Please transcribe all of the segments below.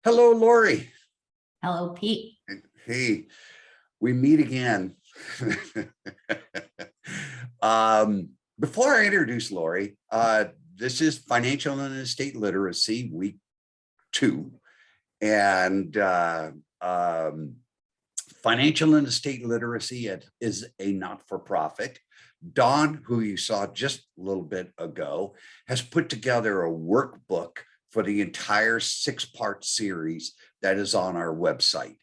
Hello, Laurie. Hello, Pete. Hey, we meet again. Before I introduce Laurie, this is Financial and Estate Literacy Week 2. And Financial and Estate Literacy is a not-for-profit. Don, who you saw just a little bit ago, has put together a workbook for the entire 6-part series that is on our website.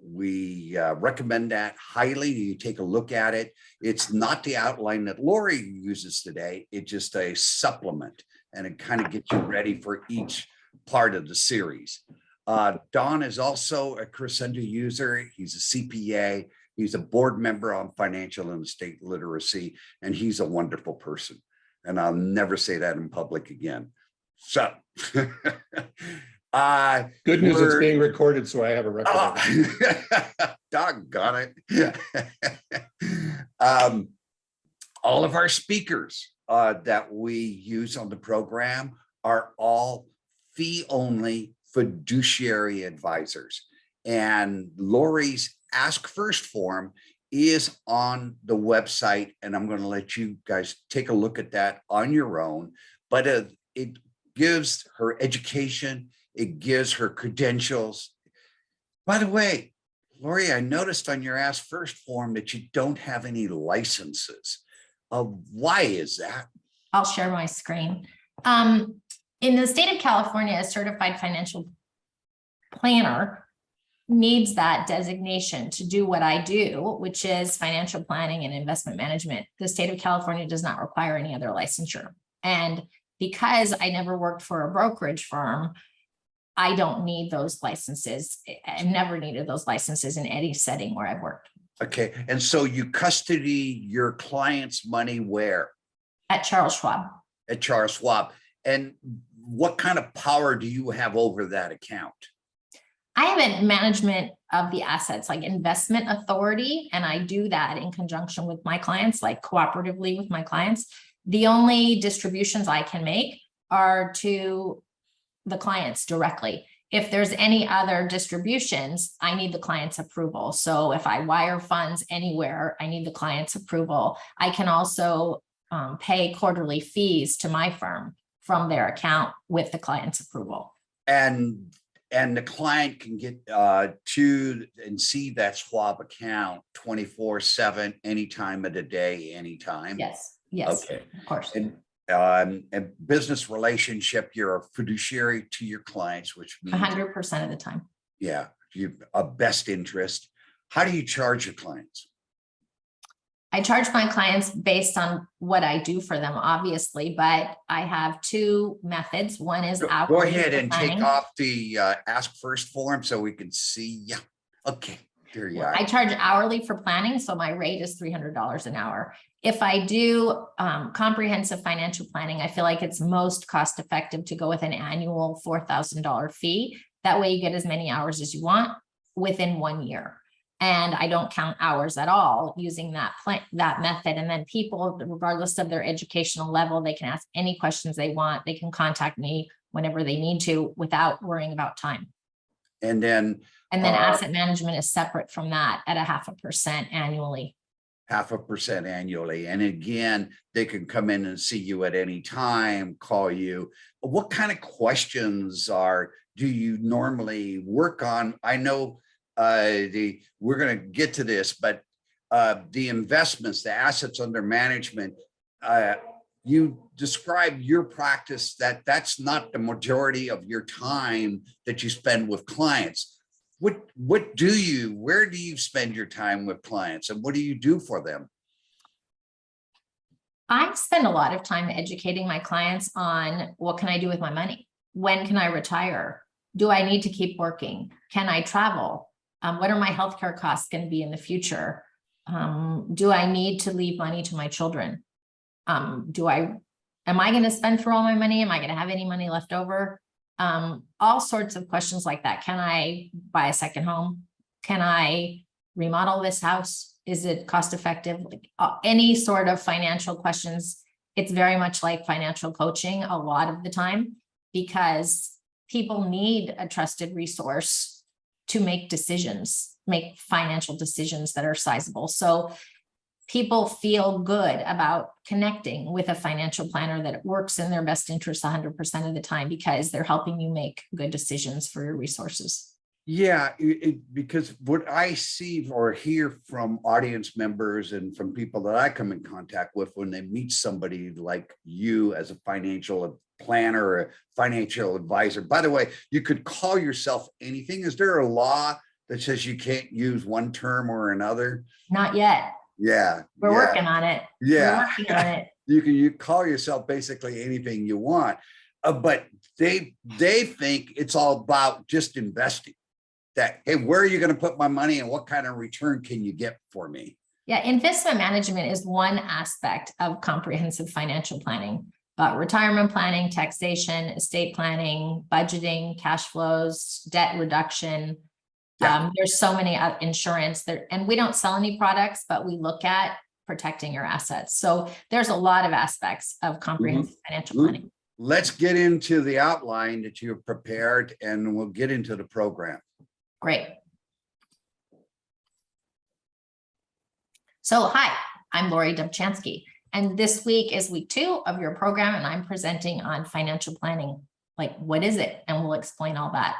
We recommend that highly. You take a look at it. It's not the outline that Laurie uses today. It's just a supplement, and it kind of gets you ready for each part of the series. Don is also a Crescendo user. He's a CPA. He's a board member on Financial and Estate Literacy, and he's a wonderful person. And I'll never say that in public again. So, good news, it's being recorded, so I have a record. Doggone it. All of our speakers that we use on the program are all fee-only fiduciary advisors. And Laurie's Ask First form is on the website, and I'm going to let you guys take a look at that on your own. But it gives her education, it gives her credentials. By the way, Laurie, I noticed on your Ask First form that you don't have any licenses. Why is that? I'll share my screen. In the state of California, a certified financial planner needs that designation to do what I do, which is financial planning and investment management. The state of California does not require any other licensure. And because I never worked for a brokerage firm, I don't need those licenses. I never needed those licenses in any setting where I've worked. Okay. And so you custody your client's money where? At Charles Schwab. At Charles Schwab. And what kind of power do you have over that account? I have a management of the assets, like investment authority, and I do that in conjunction with my clients, like cooperatively with my clients. The only distributions I can make are to the clients directly. If there's any other distributions, I need the client's approval. So if I wire funds anywhere, I need the client's approval. I can also pay quarterly fees to my firm from their account with the client's approval. And the client can get to and see that Schwab account 24/7, any time of the day, anytime. Yes, Okay. of course. And business relationship, you're a fiduciary to your clients, which means 100% of the time. Yeah, you a best interest. How do you charge your clients? I charge my clients based on what I do for them, obviously, but I have 2 methods. One is Go ahead and take off the Ask First form so we can see. Yeah. Okay. There you are. I charge hourly for planning, so my rate is $300 an hour. If I do comprehensive financial planning, I feel like it's most cost effective to go with an annual $4,000 fee. That way you get as many hours as you want within 1 year. And I don't count hours at all using that method. And then people, regardless of their educational level, they can ask any questions they want. They can contact me whenever they need to without worrying about time. And then asset management is separate from that at 0.5% annually. 0.5% annually. And again, they can come in and see you at any time, call you. What kind of questions do you normally work on? I know we're going to get to this, but the investments, the assets under management, you describe your practice that's not the majority of your time that you spend with clients. Where do you spend your time with clients, and what do you do for them? I spend a lot of time educating my clients on what can I do with my money? When can I retire? Do I need to keep working? Can I travel? What are my healthcare costs going to be in the future? Do I need to leave money to my children? Am I going to spend for all my money? Am I going to have any money left over? All sorts of questions like that. Can I buy a second home? Can I remodel this house? Is it cost effective? Like, any sort of financial questions. It's very much like financial coaching a lot of the time, because people need a trusted resource to make decisions, make financial decisions that are sizable. So people feel good about connecting with a financial planner that works in their best interest 100% of the time, because they're helping you make good decisions for your resources. Yeah, because what I see or hear from audience members and from people that I come in contact with when they meet somebody like you as a financial planner or a financial advisor. By the way, you could call yourself anything. Is there a law that says you can't use one term or another? Not yet. Yeah. We're working on it. Yeah. We're working on it. You call yourself basically anything you want, but they think it's all about just investing. That, hey, where are you going to put my money and what kind of return can you get for me? Yeah, investment management is one aspect of comprehensive financial planning, but retirement planning, taxation, estate planning, budgeting, cash flows, debt reduction. Yeah. There's so many insurance there, and we don't sell any products, but we look at protecting your assets. So there's a lot of aspects of comprehensive financial planning. Let's get into the outline that you've prepared, and we'll get into the program. Great. So hi, I'm Laurie Dubchansky, and this week is week 2 of your program, and I'm presenting on financial planning. Like, what is it? And we'll explain all that.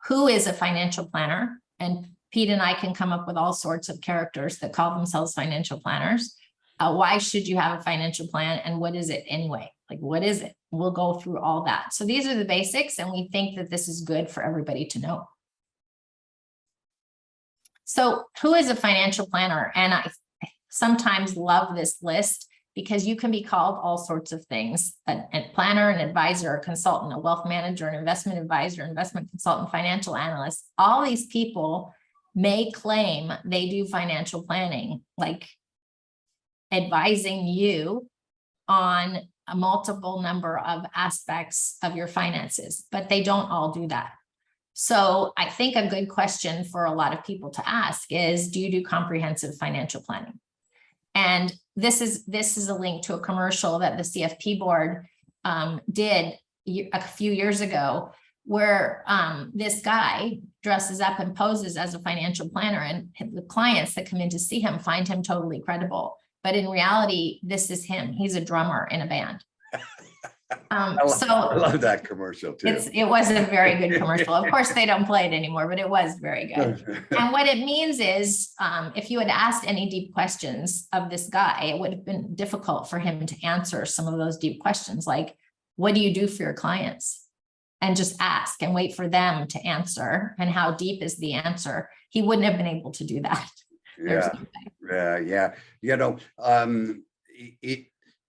Who is a financial planner? And Pete and I can come up with all sorts of characters that call themselves financial planners. Why should you have a financial plan? And what is it anyway? Like, what is it? We'll go through all that. So these are the basics, and we think that this is good for everybody to know. So who is a financial planner? And I sometimes love this list because you can be called all sorts of things: a planner, an advisor, a consultant, a wealth manager, an investment advisor, investment consultant, financial analyst. All these people may claim they do financial planning, like advising you on a multiple number of aspects of your finances, but they don't all do that. So I think a good question for a lot of people to ask is, do you do comprehensive financial planning? And this is a link to a commercial that the CFP board did a few years ago, where this guy dresses up and poses as a financial planner, and the clients that come in to see him find him totally credible. But in reality, this is him. He's a drummer in a band. I love that commercial too. It was a very good commercial. Of course, they don't play it anymore, but it was very good. And what it means is, if you had asked any deep questions of this guy, it would have been difficult for him to answer some of those deep questions, like, what do you do for your clients? And just ask and wait for them to answer. And how deep is the answer? He wouldn't have been able to do that. Yeah. You know,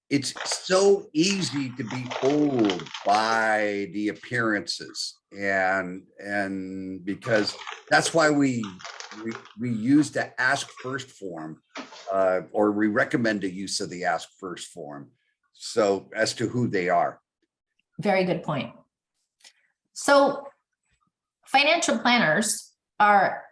it's so easy to be fooled by the appearances, and because that's why we use the ask first form, or we recommend the use of the ask first form, so as to who they are. Very good point. So financial planners are,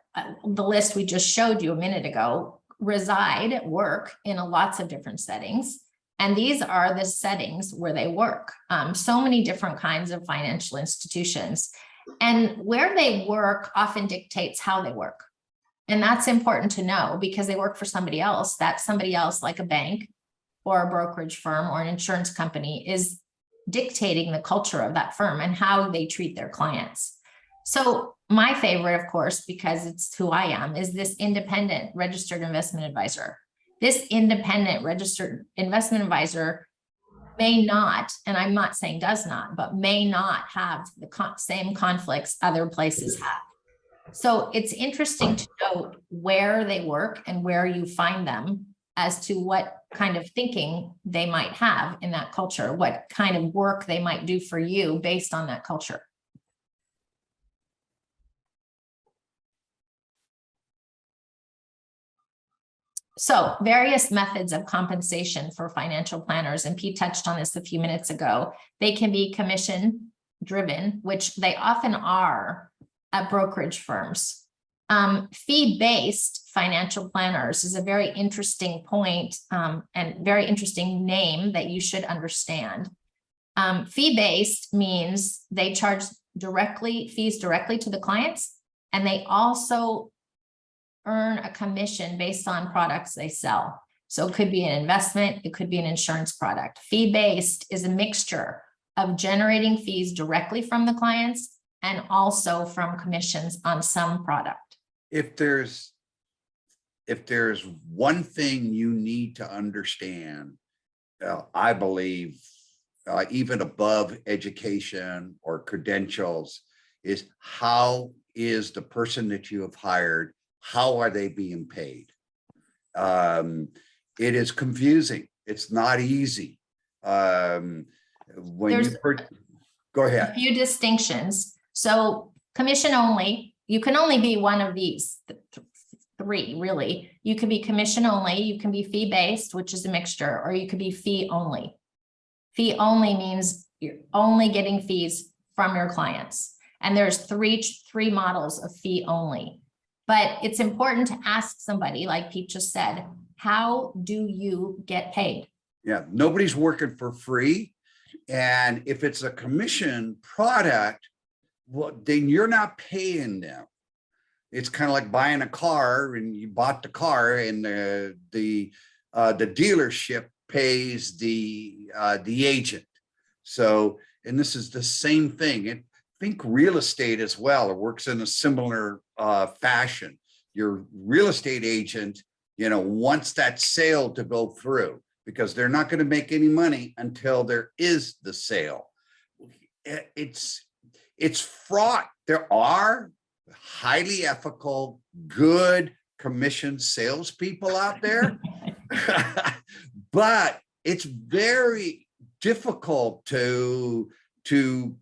the list we just showed you a minute ago, work in lots of different settings. And these are the settings where they work. So many different kinds of financial institutions. And where they work often dictates how they work. And that's important to know, because they work for somebody else. That somebody else, like a bank or a brokerage firm or an insurance company, is dictating the culture of that firm and how they treat their clients. So my favorite, of course, because it's who I am, is this independent registered investment advisor. This independent registered investment advisor may not, and I'm not saying does not, but may not have the same conflicts other places have. So it's interesting to note where they work and where you find them, as to what kind of thinking they might have in that culture, what kind of work they might do for you based on that culture. So various methods of compensation for financial planners, and Pete touched on this a few minutes ago. They can be commission driven, which they often are at brokerage firms. Fee-based financial planners is a very interesting point, and very interesting name that you should understand. Fee-based means they charge fees directly to the clients, and they also earn a commission based on products they sell. So it could be an investment, it could be an insurance product. Fee-based is a mixture of generating fees directly from the clients and also from commissions on some product. If there's one thing you need to understand, I believe, even above education or credentials, is how is the person that you have hired, how are they being paid? It is confusing. It's not easy. When There's go a ahead. few distinctions. So commission only, you can only be one of these three, really. You can be commission only, you can be fee-based, which is a mixture, or you could be fee only. Fee only means you're only getting fees from your clients. And there's three models of fee only. But it's important to ask somebody, like Pete just said, how do you get paid? Yeah, nobody's working for free. And if it's a commission product, well, then you're not paying them. It's kind of like buying a car, and you bought the car, and the dealership pays the agent. So, and this is the same thing. I think real estate as well, it works in a similar fashion. Your real estate agent, wants that sale to go through, because they're not going to make any money until there is the sale. It's fraught. There are highly ethical, good commission salespeople out there, but it's very difficult to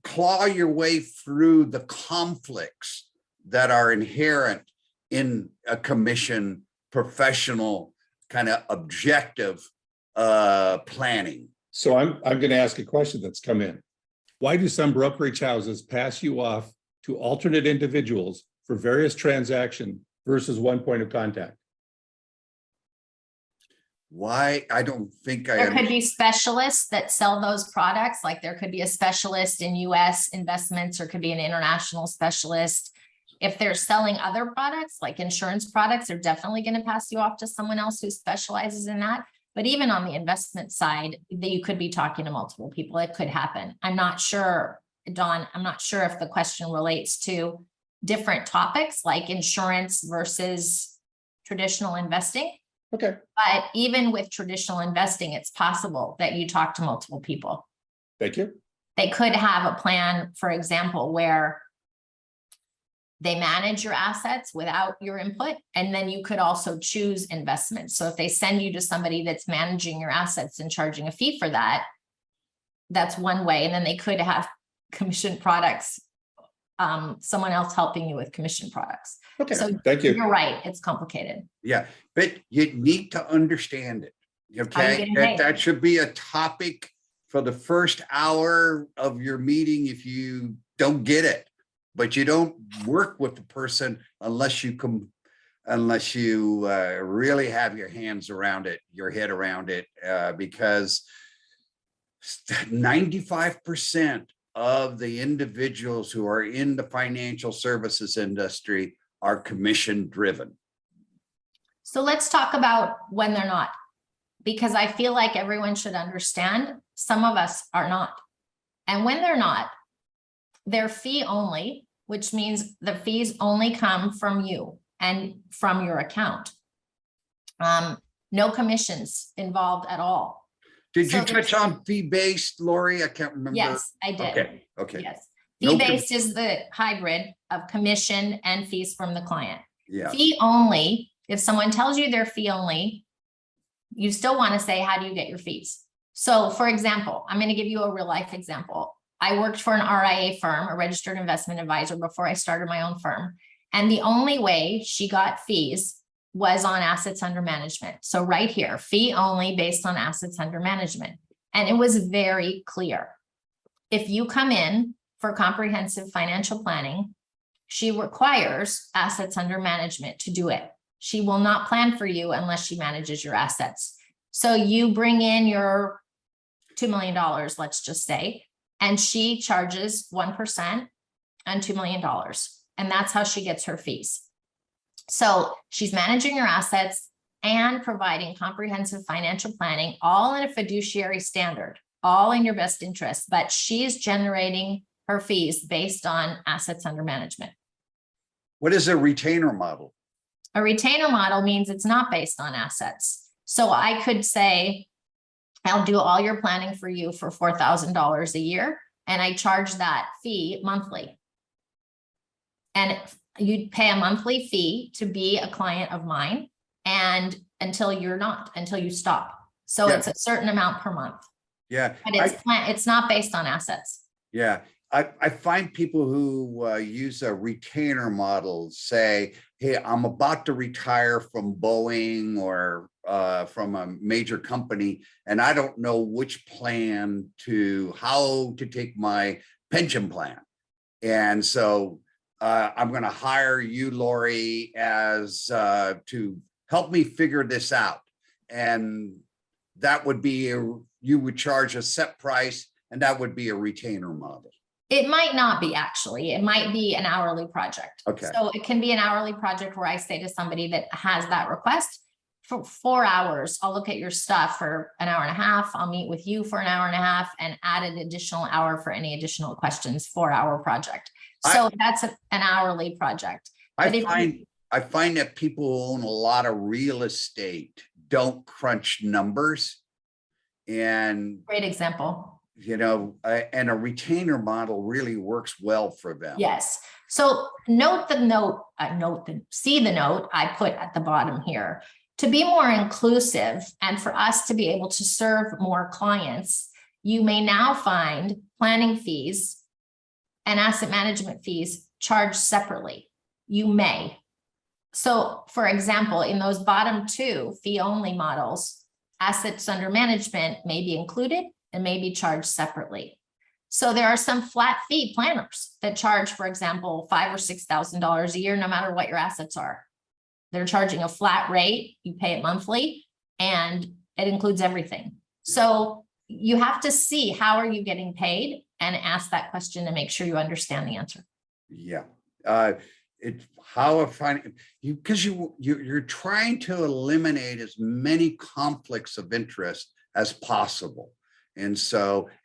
claw your way through the conflicts that are inherent in a commission professional kind of objective planning. So I'm going to ask a question that's come in. Why do some brokerage houses pass you off to alternate individuals for various transactions versus one point of contact? Why? I don't think There could be specialists that sell those products. Like there could be a specialist in US investments, or could be an international specialist. If they're selling other products like insurance products, they're definitely going to pass you off to someone else who specializes in that. But even on the investment side, that you could be talking to multiple people. It could happen. I'm not sure, Dawn, I'm not sure if the question relates to different topics like insurance versus traditional investing. Okay. But even with traditional investing, it's possible that you talk to multiple people. Thank you. They could have a plan, for example, where they manage your assets without your input, and then you could also choose investments. So if they send you to somebody that's managing your assets and charging a fee for that, that's one way. And then they could have commission products, someone else helping you with commission products. Okay, so thank you. You're right, it's complicated. Yeah, but you need to understand it. Okay, that should be a topic for the first hour of your meeting if you don't get it. But you don't work with the person unless you really have your hands around it, your head around it, because 95% of the individuals who are in the financial services industry are commission driven. So let's talk about when they're not, because I feel like everyone should understand some of us are not. And when they're not, they're fee only, which means the fees only come from you and from your account. No commissions involved at all. Did you touch on fee-based, Laurie? I can't remember. Yes, I did. Okay. Yes. Fee-based is the hybrid of commission and fees from the client. Yeah. Fee only, if someone tells you they're fee only, you still want to say, how do you get your fees? So for example, I'm going to give you a real life example. I worked for an RIA firm, a registered investment advisor, before I started my own firm. And the only way she got fees was on assets under management. So right here, fee only based on assets under management. And it was very clear. If you come in for comprehensive financial planning, she requires assets under management to do it. She will not plan for you unless she manages your assets. So you bring in your $2 million, let's just say, and she charges 1% and $2 million. And that's how she gets her fees. So she's managing her assets and providing comprehensive financial planning, all in a fiduciary standard, all in your best interest, but she's generating her fees based on assets under management. What is a retainer model? A retainer model means it's not based on assets. So I could say, I'll do all your planning for you for $4,000 a year, and I charge that fee monthly. And you'd pay a monthly fee to be a client of mine, and until you stop. So Yeah. it's a certain amount per month, Yeah. but it's not based on assets. Yeah. I find people who use a retainer model say, hey, I'm about to retire from Boeing or from a major company, and I don't know which plan how to take my pension plan. And so I'm going to hire you, Laurie, as to help me figure this out. And that would be, you would charge a set price, and that would be a retainer model. It might not be, actually. It might be an hourly project. Okay. So it can be an hourly project where I say to somebody that has that request, for 4 hours, I'll look at your stuff for an hour and a half. I'll meet with you for an hour and a half and add an additional hour for any additional questions, 4-hour project. So that's an hourly project. I find that people who own a lot of real estate don't crunch numbers. And Great example. you know, and a retainer model really works well for them. Yes. So see the note I put at the bottom here. To be more inclusive and for us to be able to serve more clients, you may now find planning fees and asset management fees charged separately. You may. So for example, in those bottom 2 fee-only models, assets under management may be included and may be charged separately. So there are some flat fee planners that charge, for example, $5,000 or $6,000 a year, no matter what your assets are. They're charging a flat rate, you pay it monthly, and it includes everything. So you have to see how are you getting paid and ask that question to make sure you understand the answer. Yeah. Because you're trying to eliminate as many conflicts of interest as possible. And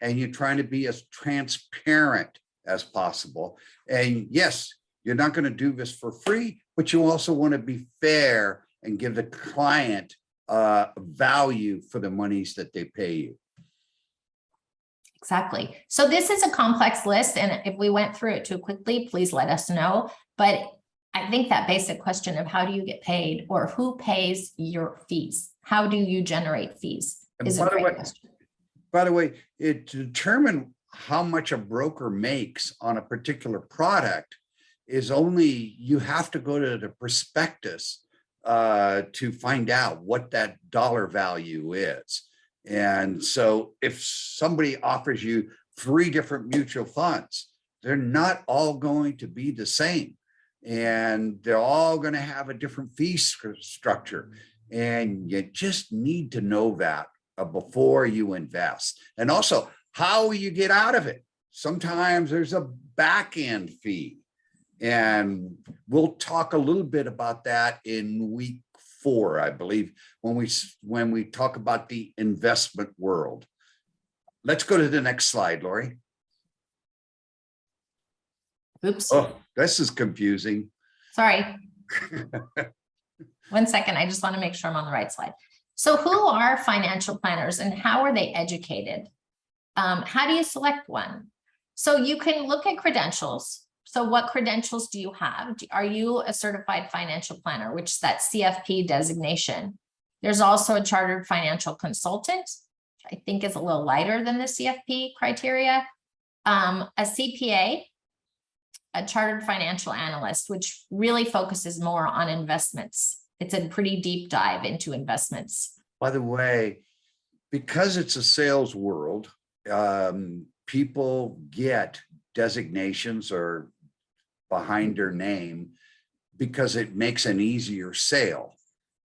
you're trying to be as transparent as possible. And yes, you're not going to do this for free, but you also want to be fair and give the client value for the monies that they pay you. Exactly. So this is a complex list, and if we went through it too quickly, please let us know. But I think that basic question of how do you get paid or who pays your fees? How do you generate fees is a great question. By the way, to determine how much a broker makes on a particular product is only, you have to go to the prospectus to find out what that dollar value is. And so if somebody offers you 3 different mutual funds, they're not all going to be the same. And they're all going to have a different fee structure. And you just need to know that before you invest. And also how you get out of it. Sometimes there's a back end fee. And we'll talk a little bit about that in week 4, I believe, when we talk about the investment world. Let's go to the next slide, Laurie. Oops. Oh, this is confusing. Sorry. 1 second. I just want to make sure I'm on the right slide. So who are financial planners and how are they educated? How do you select one? So you can look at credentials. So what credentials do you have? Are you a certified financial planner, which is that CFP designation? There's also a chartered financial consultant, which I think is a little lighter than the CFP criteria. A CPA, a chartered financial analyst, which really focuses more on investments. It's a pretty deep dive into investments. By the way, because it's a sales world, people get designations or behind their name because it makes an easier sale,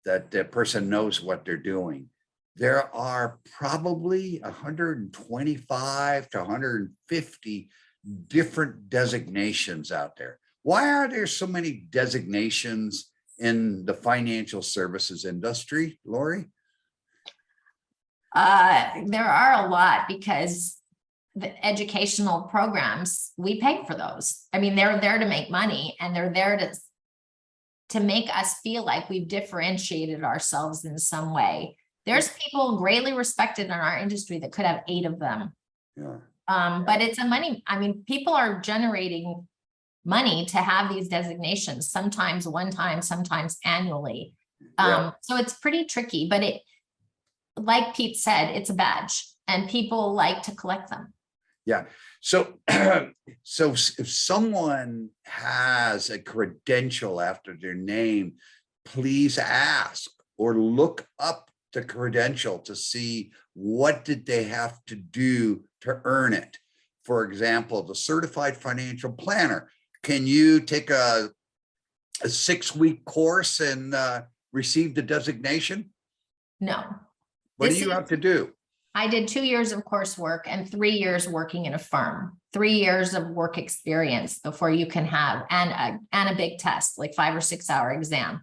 that the person knows what they're doing. There are probably 125 to 150 different designations out there. Why are there so many designations in the financial services industry, Laurie? There are a lot because the educational programs, we pay for those. I mean, they're there to make money and they're there to make us feel like we've differentiated ourselves in some way. There's people greatly respected in our industry that could have 8 of them. Yeah. But it's a money, I mean, people are generating money to have these designations, sometimes one time, sometimes annually. So it's pretty tricky, but like Pete said, it's a badge and people like to collect them. Yeah. So, so if someone has a credential after their name, please ask or look up the credential to see what did they have to do to earn it. For example, the certified financial planner. Can you take a 6-week course and receive the designation? No. What do you have to do? I did 2 years of coursework and 3 years working in a firm, 3 years of work experience before you can have, and a big test, like 5 or 6 hour exam.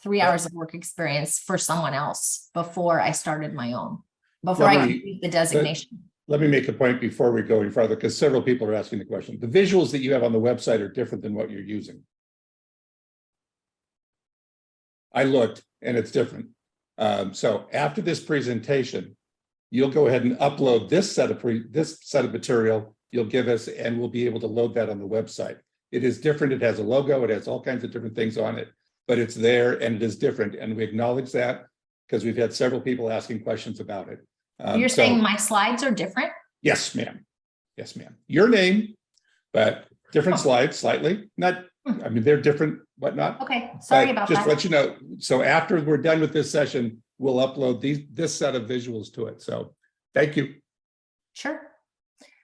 3 hours of work experience for someone else before I started my own, before I could use the designation. Let me make a point before we go any farther, because several people are asking the question. The visuals that you have on the website are different than what you're using. I looked and it's different. So after this presentation, you'll go ahead and upload this set of material you'll give us, and we'll be able to load that on the website. It is different. It has a logo. It has all kinds of different things on it, but it's there and it is different. And we acknowledge that because we've had several people asking questions about it. You're saying my slides are different? Yes, ma'am. Yes, ma'am. Your name, but different slides slightly. Not, I mean, they're different, whatnot. Okay, sorry about just that. let you know. So after we're done with this session, we'll upload this set of visuals to it. So thank you. Sure.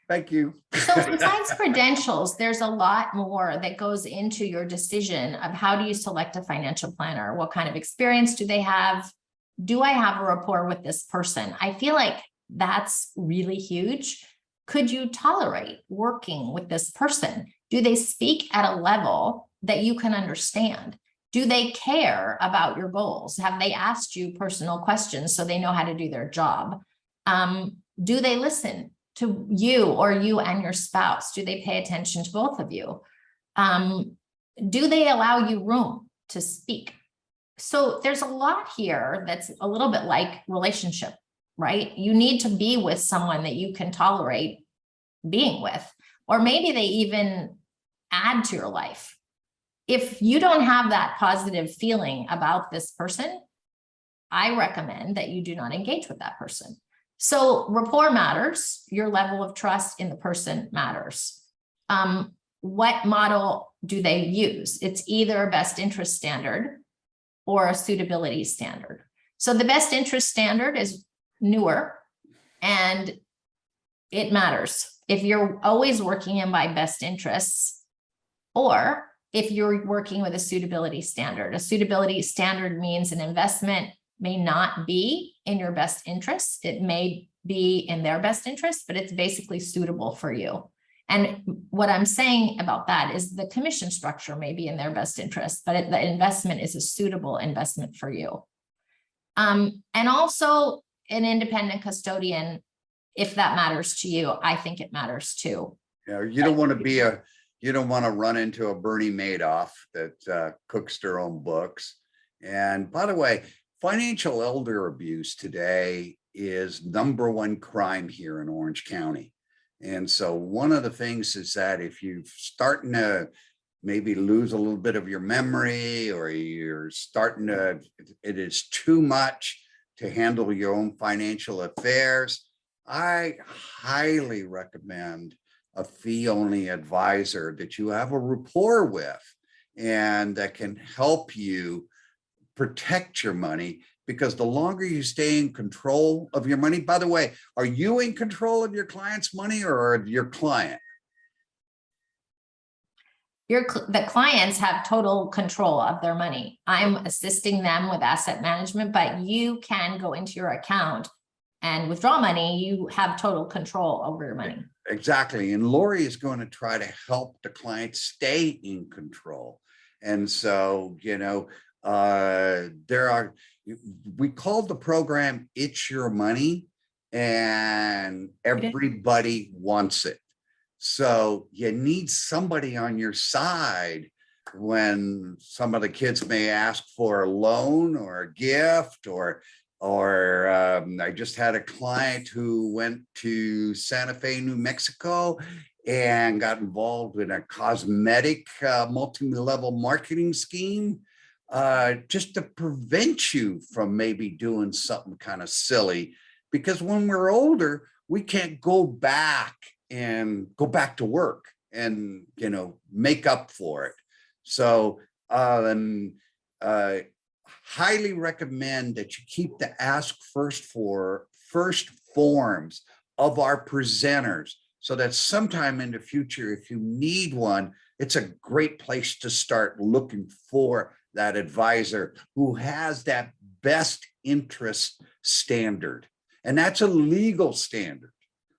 Thank you. So besides credentials, there's a lot more that goes into your decision of how do you select a financial planner? What kind of experience do they have? Do I have a rapport with this person? I feel like that's really huge. Could you tolerate working with this person? Do they speak at a level that you can understand? Do they care about your goals? Have they asked you personal questions so they know how to do their job? Do they listen to you or you and your spouse? Do they pay attention to both of you? Do they allow you room to speak? So there's a lot here that's a little bit like relationship, right? You need to be with someone that you can tolerate being with, or maybe they even add to your life. If you don't have that positive feeling about this person, I recommend that you do not engage with that person. So rapport matters. Your level of trust in the person matters. What model do they use? It's either a best interest standard or a suitability standard. So the best interest standard is newer and it matters. If you're always working in by best interests, or if you're working with a suitability standard means an investment may not be in your best interest. It may be in their best interest, but it's basically suitable for you. And what I'm saying about that is the commission structure may be in their best interest, but the investment is a suitable investment for you. And also an independent custodian, if that matters to you, I think it matters too. Yeah, you don't want to you don't want to run into a Bernie Madoff that cooks their own books. And by the way, financial elder abuse today is #1 crime here in Orange County. And so one of the things is that if you're starting to maybe lose a little bit of your memory, or you're starting to, it is too much to handle your own financial affairs, I highly recommend a fee-only advisor that you have a rapport with and that can help you protect your money, because the longer you stay in control of your money, by the way, are you in control of your client's money or your client? The clients have total control of their money. I'm assisting them with asset management, but you can go into your account and withdraw money, you have total control over your money. Exactly. And Laurie is going to try to help the client stay in control. And so, we called the program It's Your Money, and everybody wants it. So you need somebody on your side when some of the kids may ask for a loan or a gift, or I just had a client who went to Santa Fe, New Mexico, and got involved in a cosmetic multi-level marketing scheme, just to prevent you from maybe doing something kind of silly. Because when we're older, we can't go back to work and, make up for it. So highly recommend that you keep the ask first forms of our presenters, so that sometime in the future, if you need one, it's a great place to start looking for that advisor who has that best interest standard. And that's a legal standard.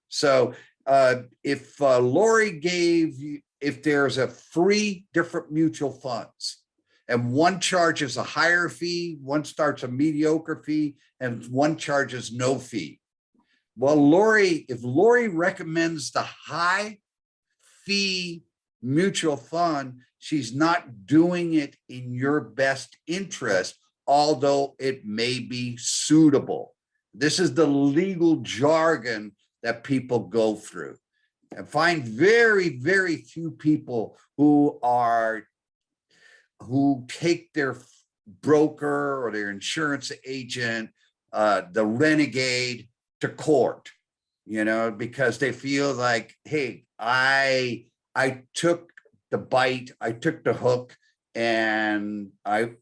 So if Laurie gave you, if there's a 3 different mutual funds, and one charges a higher fee, one starts a mediocre fee, and one charges no fee. Well, if Laurie recommends the high fee mutual fund, she's not doing it in your best interest, although it may be suitable. This is the legal jargon that people go through. And find very, very few people who take their broker or their insurance agent, the renegade, to court, because they feel like, hey, I took the bite, I took the hook, and I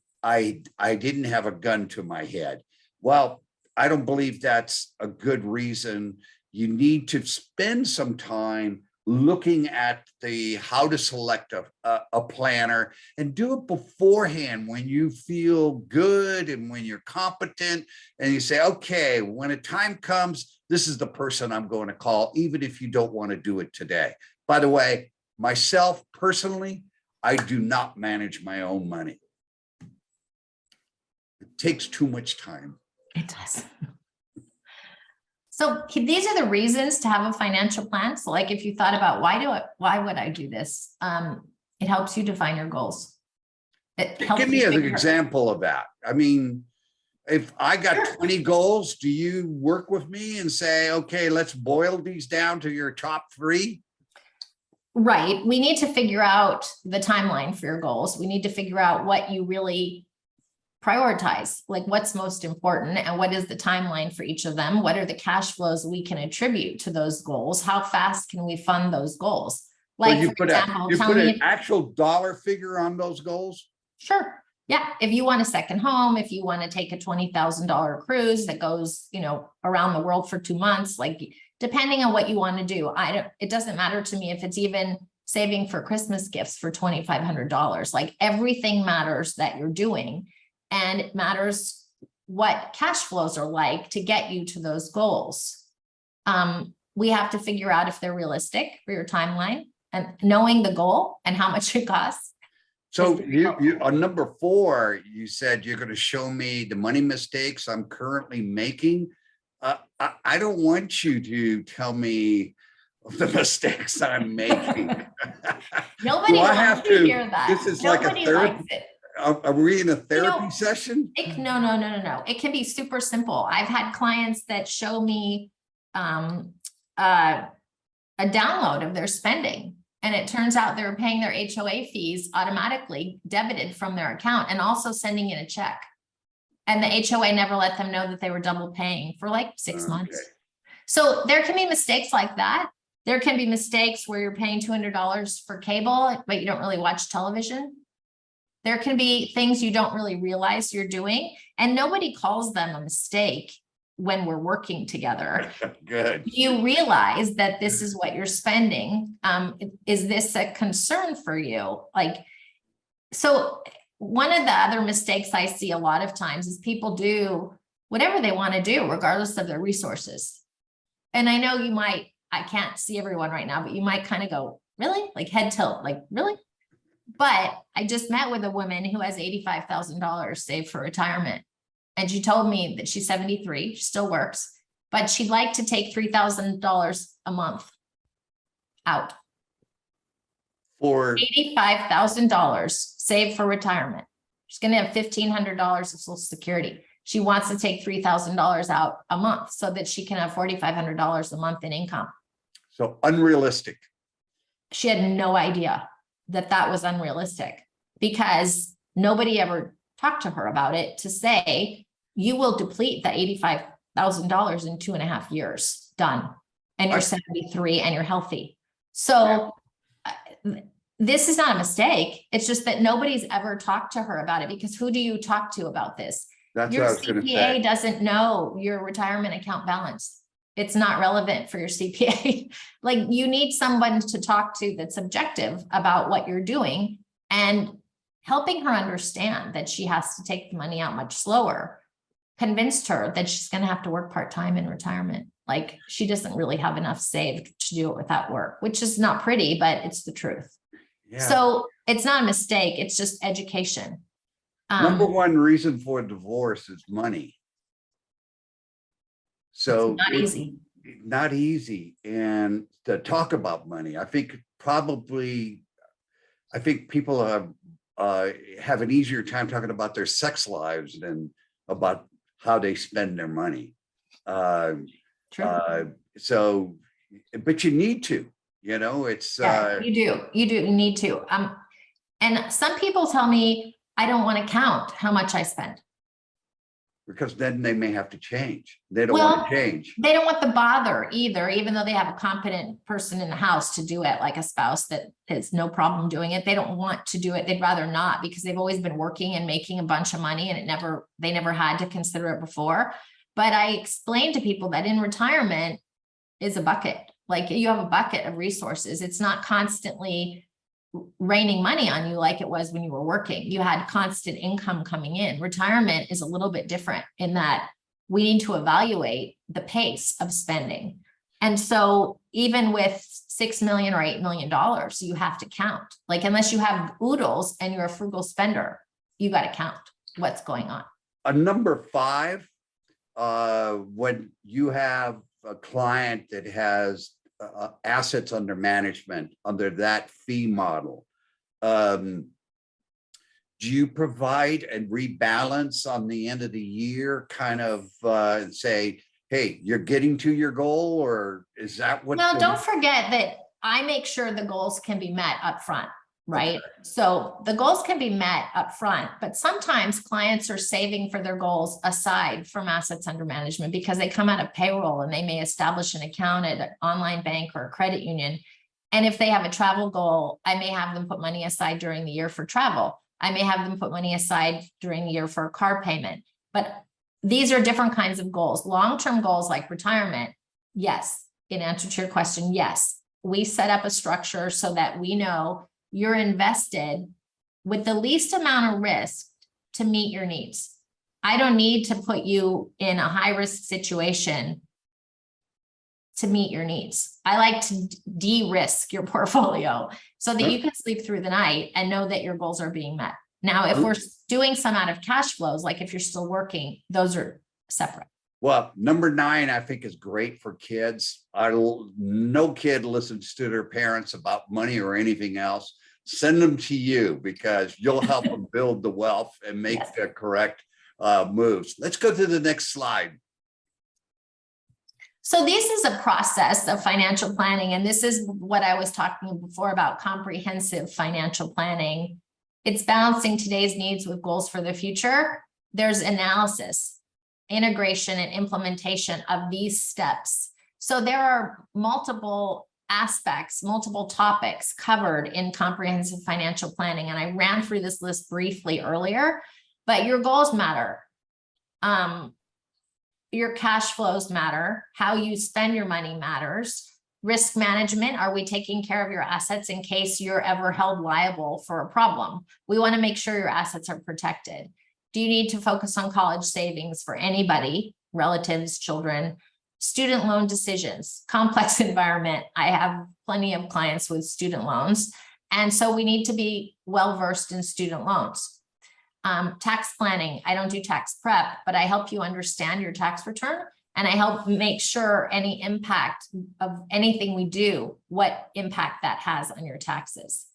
didn't have a gun to my head. Well, I don't believe that's a good reason. You need to spend some time looking at how to select a planner, and do it beforehand when you feel good and when you're competent, and you say, okay, when a time comes, this is the person I'm going to call, even if you don't want to do it today. By the way, myself personally, I do not manage my own money. It takes too much time. It does. So these are the reasons to have a financial plan. So like, if you thought about why would I do this? It helps you define your goals. Give me an example of that. I mean, if I got 20 goals, do you work with me and say, okay, let's boil these down to your top 3? Right. We need to figure out the timeline for your goals. We need to figure out what you really prioritize, like what's most important, and what is the timeline for each of them? What are the cash flows we can attribute to those goals? How fast can we fund those goals? Like, you for put example, an actual dollar figure on those goals? Sure. Yeah. If you want a second home, if you want to take a $20,000 cruise that goes, around the world for 2 months, like, depending on what you want to do, it doesn't matter to me if it's even saving for Christmas gifts for $2,500. Like, everything matters that you're doing. And it matters what cash flows are like to get you to those goals. We have to figure out if they're realistic for your timeline, and knowing the goal and how much it costs. So you on number 4, you said you're going to show me the money mistakes I'm currently making. I don't want you to tell me the mistakes I'm making. Nobody wants to hear that. This is Nobody like a therapy. Are we in a therapy session? No. It can be super simple. I've had clients that show me a download of their spending, and it turns out they're paying their HOA fees automatically debited from their account, and also sending in a check. And the HOA never let them know that they were double paying for like 6 months. So there can be mistakes like that. There can be mistakes where you're paying $200 for cable, but you don't really watch television. There can be things you don't really realize you're doing, and nobody calls them a mistake when we're working together. Good. You realize that this is what you're spending. Is this a concern for you? So one of the other mistakes I see a lot of times is people do whatever they want to do, regardless of their resources. And I know I can't see everyone right now, but you might kind of go, really? Like head tilt, like really? But I just met with a woman who has $85,000 saved for retirement. And she told me that she's 73, she still works, but she'd like to take $3,000 a month out. For $85,000 saved for retirement. She's going to have $1,500 of Social Security. She wants to take $3,000 out a month so that she can have $4,500 a month in income. so unrealistic. She had no idea that that was unrealistic because nobody ever talked to her about it to say, you will deplete the $85,000 in 2.5 years, done. And you're 73 and you're healthy. So this is not a mistake. It's just that nobody's ever talked to her about it, because who do you talk to about this? That's Your what I was going to CPA say. doesn't know your retirement account balance. It's not relevant for your CPA. Like, you need someone to talk to that's objective about what you're doing and helping her understand that she has to take the money out much slower. Convinced her that she's going to have to work part-time in retirement. Like, she doesn't really have enough saved to do it without work, which is not pretty, but it's the truth. Yeah. So it's not a mistake. It's just education. Number one reason for divorce is money. So It's not easy. Not easy. And to talk about money, I think people have an easier time talking about their sex lives than about how they spend their money. True. So, but you need to, it's Yeah, you need to. And some people tell me, I don't want to count how much I spend. because then they may have to change. They don't Well, want to change. They don't want the bother either, even though they have a competent person in the house to do it, like a spouse that has no problem doing it. They don't want to do it. They'd rather not, because they've always been working and making a bunch of money, and they never had to consider it before. But I explained to people that in retirement is a bucket. Like, you have a bucket of resources. It's not constantly raining money on you like it was when you were working. You had constant income coming in. Retirement is a little bit different in that we need to evaluate the pace of spending. And so even with $6 million or $8 million, you have to count. Like, unless you have oodles and you're a frugal spender, you got to count what's going on. Number 5, when you have a client that has assets under management under that fee model, do you provide and rebalance on the end of the year, kind of say, hey, you're getting to your goal? Or is that what? Well, don't forget that I make sure the goals can be met up front, right? Okay. So the goals can be met up front, but sometimes clients are saving for their goals aside from assets under management because they come out of payroll and they may establish an account at an online bank or a credit union. And if they have a travel goal, I may have them put money aside during the year for travel. I may have them put money aside during the year for a car payment. But these are different kinds of goals. Long-term goals like retirement, yes. In answer to your question, yes. We set up a structure so that we know you're invested with the least amount of risk to meet your needs. I don't need to put you in a high-risk situation to meet your needs. I like to de-risk your portfolio so that you can sleep through the night and know that your goals are being met. Now, if we're doing some out of cash flows, like if you're still working, those are separate. Well, number 9, I think, is great for kids. No kid listens to their parents about money or anything else. Send them to you because you'll help them build the wealth and make the correct moves. Let's go to the next slide. So this is a process of financial planning, and this is what I was talking before about comprehensive financial planning. It's balancing today's needs with goals for the future. There's analysis, integration, and implementation of these steps. So there are multiple aspects, multiple topics covered in comprehensive financial planning. And I ran through this list briefly earlier, but your goals matter. Your cash flows matter. How you spend your money matters. Risk management. Are we taking care of your assets in case you're ever held liable for a problem? We want to make sure your assets are protected. Do you need to focus on college savings for anybody, relatives, children? Student loan decisions, complex environment. I have plenty of clients with student loans. And so we need to be well-versed in student loans. Tax planning. I don't do tax prep, but I help you understand your tax return. And I help make sure any impact of anything we do, what impact that has on your taxes.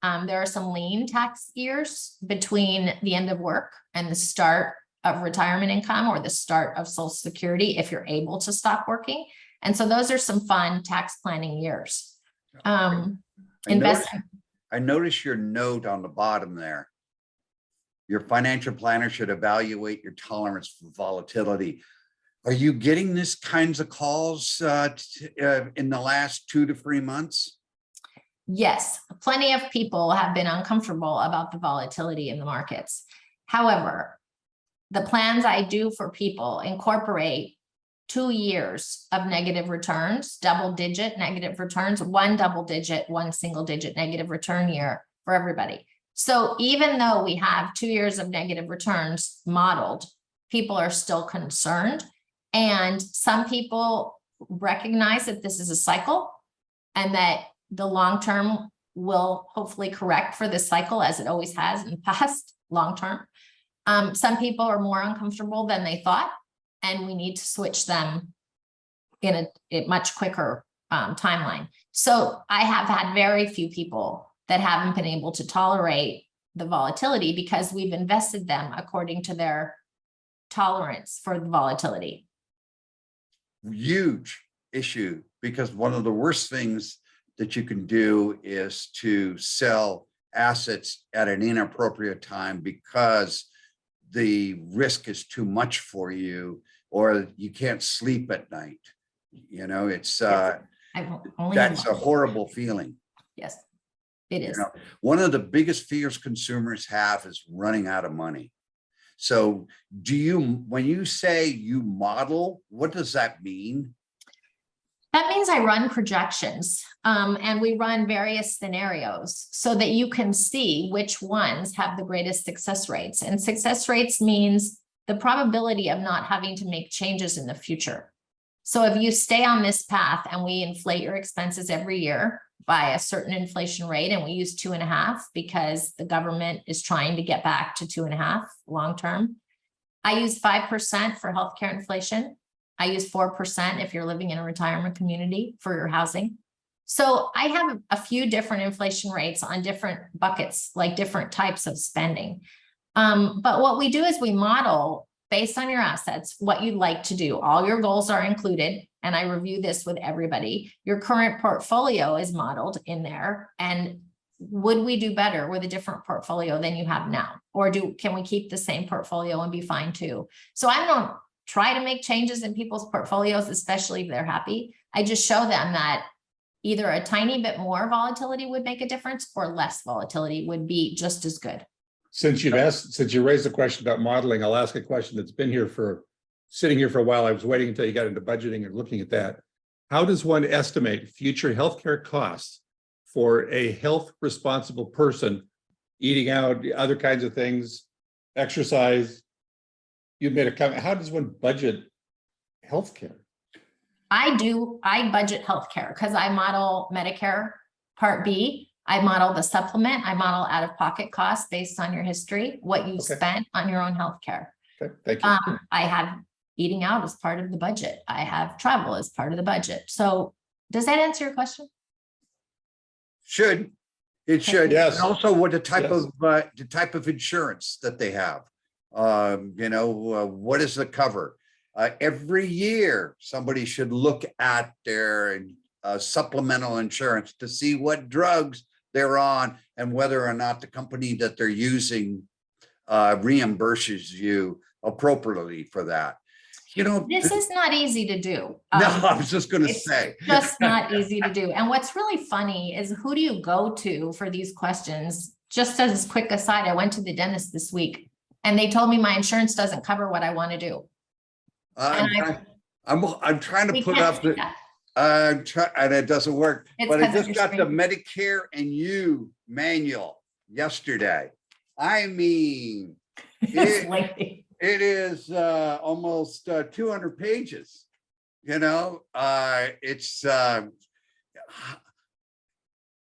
There are some lean tax years between the end of work and the start of retirement income or the start of Social Security if you're able to stop working. And so those are some fun tax planning years. I notice your note on the bottom there. Your financial planner should evaluate your tolerance for volatility. Are you getting this kinds of calls in the last 2 to 3 months? Yes, plenty of people have been uncomfortable about the volatility in the markets. However, the plans I do for people incorporate 2 years of negative returns, double-digit negative returns, 1 double-digit, 1 single-digit negative return year for everybody. So even though we have 2 years of negative returns modeled, people are still concerned. And some people recognize that this is a cycle and that the long term will hopefully correct for this cycle as it always has in the past, long term. Some people are more uncomfortable than they thought, and we need to switch them in a much quicker timeline. So I have had very few people that haven't been able to tolerate the volatility because we've invested them according to their tolerance for the volatility. Huge issue, because one of the worst things that you can do is to sell assets at an inappropriate time because the risk is too much for you, or you can't sleep at night. You know, it's Yes. that's a horrible feeling. Yes, it is. You know, one of the biggest fears consumers have is running out of money. So when you say you model, what does that mean? That means I run projections and we run various scenarios so that you can see which ones have the greatest success rates. And success rates means the probability of not having to make changes in the future. So if you stay on this path and we inflate your expenses every year by a certain inflation rate, and we use 2.5 because the government is trying to get back to 2.5 long term. I use 5% for healthcare inflation. I use 4% if you're living in a retirement community for your housing. So I have a few different inflation rates on different buckets, like different types of spending. But what we do is we model based on your assets, what you'd like to do. All your goals are included. And I review this with everybody. Your current portfolio is modeled in there. And would we do better with a different portfolio than you have now? Or can we keep the same portfolio and be fine too? So I don't try to make changes in people's portfolios, especially if they're happy. I just show them that either a tiny bit more volatility would make a difference or less volatility would be just as good. Since you raised the question about modeling, I'll ask a question that's been sitting here for a while. I was waiting until you got into budgeting and looking at that. How does one estimate future healthcare costs for a health responsible person, eating out, other kinds of things, exercise? You made a comment. How does one budget healthcare? I budget healthcare because I model Medicare Part B. I model the supplement. I model out-of-pocket costs based on your history, what you spent on your own healthcare. Okay, thank you. I have eating out as part of the budget. I have travel as part of the budget. So does that answer your question? It should. Yes. And also what the type of insurance that they have. What is the cover? Every year, somebody should look at their supplemental insurance to see what drugs they're on and whether or not the company that they're using reimburses you appropriately for that. This is not easy to do. No, I was just going to say. Just not easy to do. And what's really funny is who do you go to for these questions? Just as a quick aside, I went to the dentist this week and they told me my insurance doesn't cover what I want to do. I'm trying to put up the, and it doesn't work, but I just got the Medicare and You manual yesterday. I mean, It's It, lengthy. it is almost 200 pages. You know,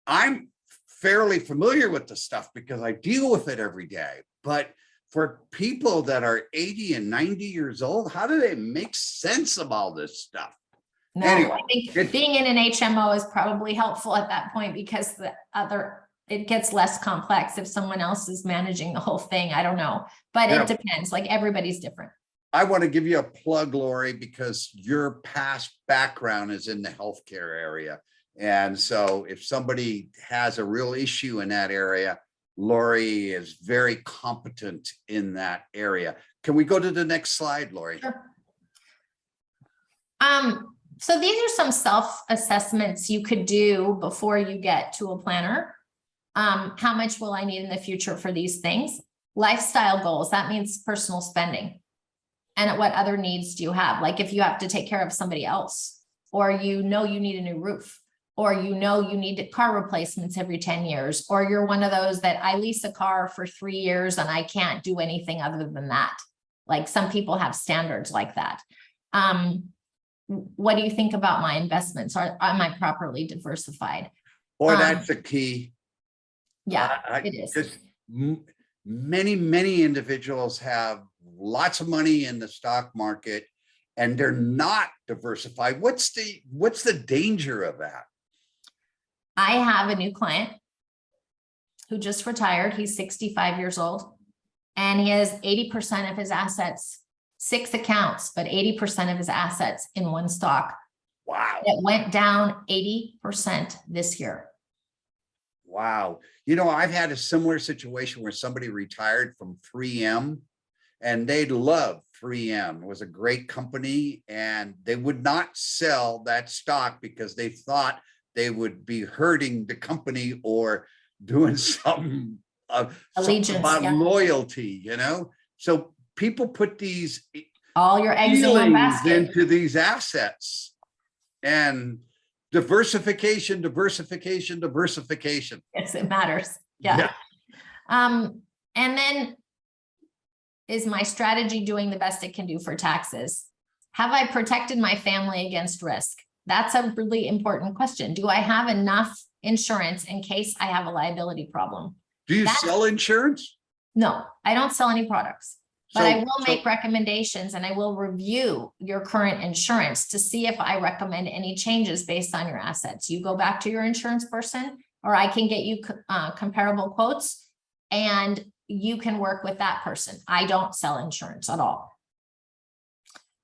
I'm fairly familiar with the stuff because I deal with it every day. But for people that are 80 and 90 years old, how do they make sense of all this stuff? No, Anyway, I think being in an HMO is probably helpful at that point because it gets less complex if someone else is managing the whole thing. I don't know, but Yeah. it depends. Like everybody's different. I want to give you a plug, Laurie, because your past background is in the healthcare area. And so if somebody has a real issue in that area, Laurie is very competent in that area. Can we go to the next slide, Laurie? Sure. So these are some self-assessments you could do before you get to a planner. How much will I need in the future for these things? Lifestyle goals, that means personal spending. And what other needs do you have? Like if you have to take care of somebody else, or you know you need a new roof, or you know you need car replacements every 10 years, or you're one of those that I lease a car for 3 years and I can't do anything other than that. Like some people have standards like that. What do you think about my investments? Am I properly diversified? Boy, that's the key. Yeah, it is. Because many individuals have lots of money in the stock market and they're not diversified. What's the danger of that? I have a new client who just retired. He's 65 years old and he has 80% of his assets, 6 accounts, but 80% of his assets in one stock. Wow. It went down 80% this year. Wow. You know, I've had a similar situation where somebody retired from 3M and they loved 3M. It was a great company and they would not sell that stock because they thought they would be hurting the company or doing something about loyalty, you know? So people put these all your eggs in one basket into these assets and diversification. Yes, it matters. Yeah. And then is my strategy doing the best it can do for taxes? Have I protected my family against risk? That's a really important question. Do I have enough insurance in case I have a liability problem? Do you sell insurance? No, I don't sell any products, but I will make recommendations and I will review your current insurance to see if I recommend any changes based on your assets. You go back to your insurance person, or I can get you comparable quotes and you can work with that person. I don't sell insurance at all.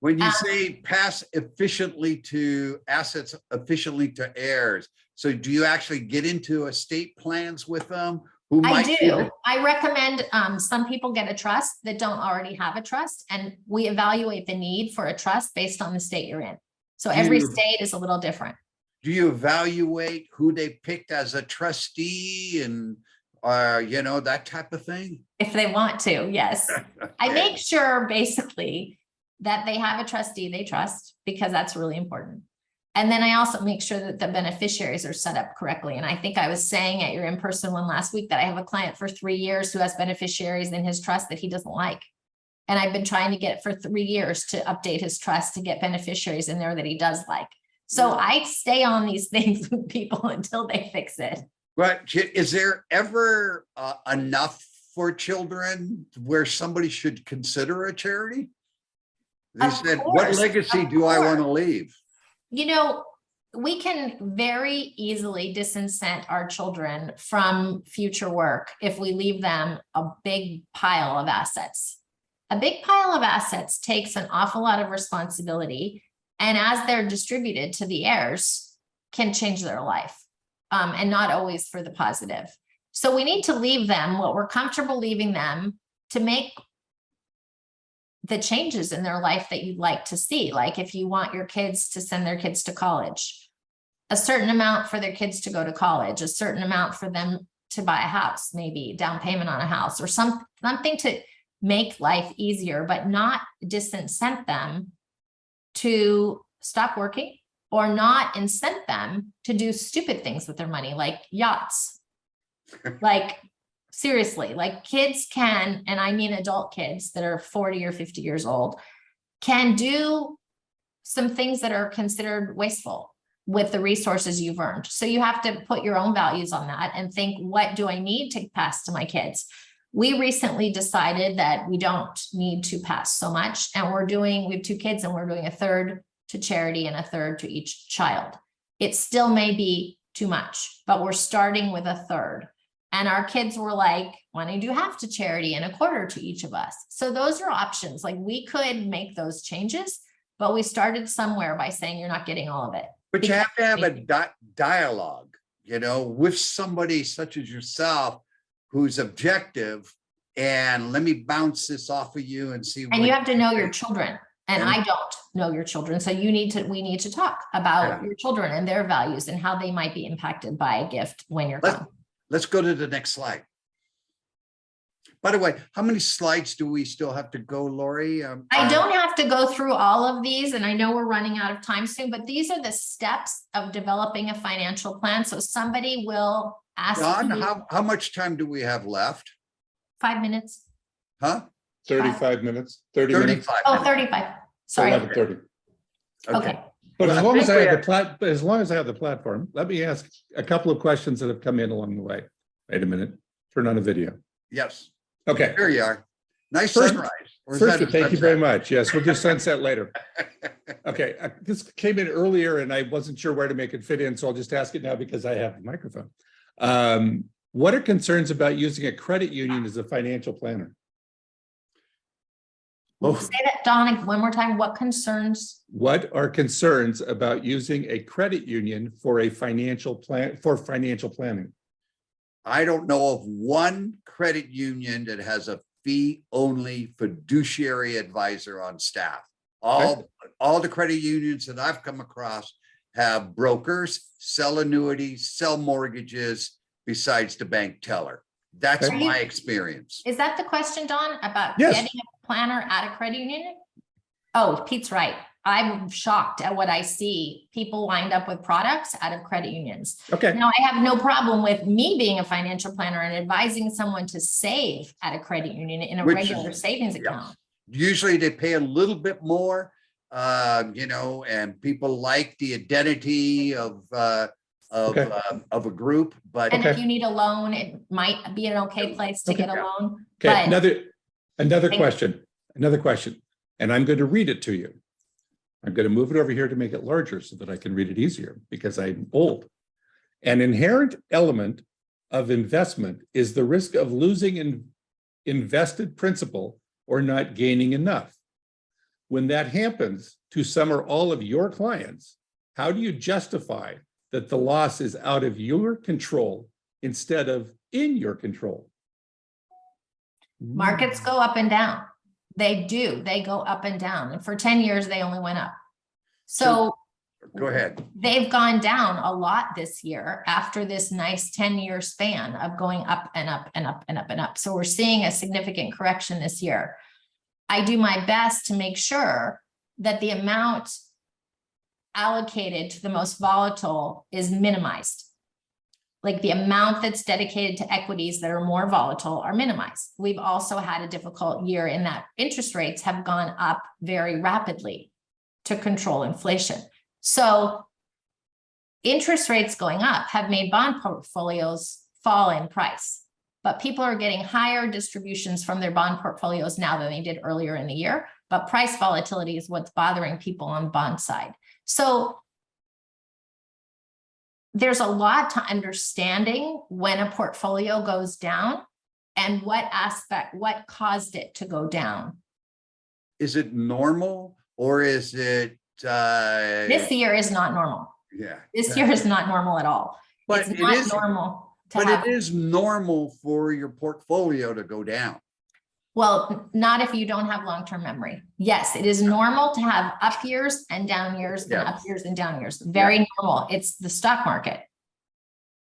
When you say pass efficiently to assets, efficiently to heirs, so do you actually get into estate plans with them? I do. I recommend some people get a trust that don't already have a trust, and we evaluate the need for a trust based on the state you're in. So every state is a little different. Do you evaluate who they picked as a trustee and you know, that type of thing? If they want to, yes. I make sure basically that they have a trustee they trust, because that's really important. And then I also make sure that the beneficiaries are set up correctly. And I think I was saying at your in-person one last week that I have a client for 3 years who has beneficiaries in his trust that he doesn't like. And I've been trying to get for 3 years to update his trust to get beneficiaries in there that he does like. So I stay on these things with people until they fix it. But is there ever enough for children where somebody should consider a charity? They said, what legacy do I want to leave? You know, we can very easily disincent our children from future work if we leave them a big pile of assets. A big pile of assets takes an awful lot of responsibility, and as they're distributed to the heirs, can change their life, and not always for the positive. So we need to leave them what we're comfortable leaving them to make the changes in their life that you'd like to see. Like if you want your kids to send their kids to college, a certain amount for their kids to go to college, a certain amount for them to buy a house, maybe down payment on a house, or something to make life easier, but not disincent them to stop working, or not incent them to do stupid things with their money, like yachts, like Seriously, like kids can, and I mean adult kids that are 40 or 50 years old, can do some things that are considered wasteful with the resources you've earned. So you have to put your own values on that and think, what do I need to pass to my kids? We recently decided that we don't need to pass so much. And we have 2 kids and we're doing a third to charity and a third to each child. It still may be too much, but we're starting with a third. And our kids were like, why don't you do half to charity and a quarter to each of us? So those are options. Like we could make those changes, but we started somewhere by saying you're not getting all of it. But you have to have a dialogue, with somebody such as yourself, who's objective, and let me bounce this off of you and see. And you have to know your children. And I don't know your children. So we need to talk about your children and their values and how they might be impacted by a gift when you're gone. Let's go to the next slide. By the way, how many slides do we still have to go, Laurie? I don't have to go through all of these, and I know we're running out of time soon, but these are the steps of developing a financial plan. So somebody will ask Don, you. how much time do we have left? 5 minutes. Huh? 35 minutes, 30 minutes. 35 Oh, minutes. 35. Sorry. 11:30. Okay. But Well, as long as think I we have the platform, let me ask a couple of questions that have come in along the way. Wait a minute, turn on a video. Yes, Okay. there you are. Nice First- sunrise. Or is First, that a thank you very sunset? much. Yes, we'll do sunset later. Okay, this came in earlier and I wasn't sure where to make it fit in, so I'll just ask it now because I have the microphone. What are concerns about using a credit union as a financial planner? Say that, Don, one more time. What concerns? What are concerns about using a credit union for a financial plan, for financial planning? I don't know of one credit union that has a fee-only fiduciary advisor on staff. All the credit unions that I've come across have brokers, sell annuities, sell mortgages, besides the bank teller. That's Okay. my experience. Is that the question, Don, about Yes. getting a planner at a credit union? Oh, Pete's right. I'm shocked at what I see. People wind up with products out of credit unions. Okay, Now, I have no problem with me being a financial planner and advising someone to save at a credit union in a Which regular is- savings yeah. account. Usually they pay a little bit more, and people like the identity of Okay. a group, but And if Okay. you need a loan, it might be an okay place to Okay. get a loan. okay, But another Thank- question, and I'm going to read it to you. I'm going to move it over here to make it larger so that I can read it easier because I'm old. An inherent element of investment is the risk of losing invested principal or not gaining enough. When that happens to some or all of your clients, how do you justify that the loss is out of your control instead of in your control? markets go up and down. They do. They go up and down. And for 10 years, they only went up. So go ahead. they've gone down a lot this year after this nice 10-year span of going up and up and up and up and up. So we're seeing a significant correction this year. I do my best to make sure that the amount allocated to the most volatile is minimized. Like the amount that's dedicated to equities that are more volatile are minimized. We've also had a difficult year in that interest rates have gone up very rapidly to control inflation. So interest rates going up have made bond portfolios fall in price, but people are getting higher distributions from their bond portfolios now than they did earlier in the year. But price volatility is what's bothering people on the bond side. So there's a lot to understanding when a portfolio goes down and what caused it to go down. Is it normal or is it? This year is not normal. Yeah. This year is not normal at all. But It's it not is. normal to But have. it is normal for your portfolio to go down. Well, not if you don't have long-term memory. Yes, it is normal to have up years and down years and Yeah. up years and down years. Very normal. It's the stock market,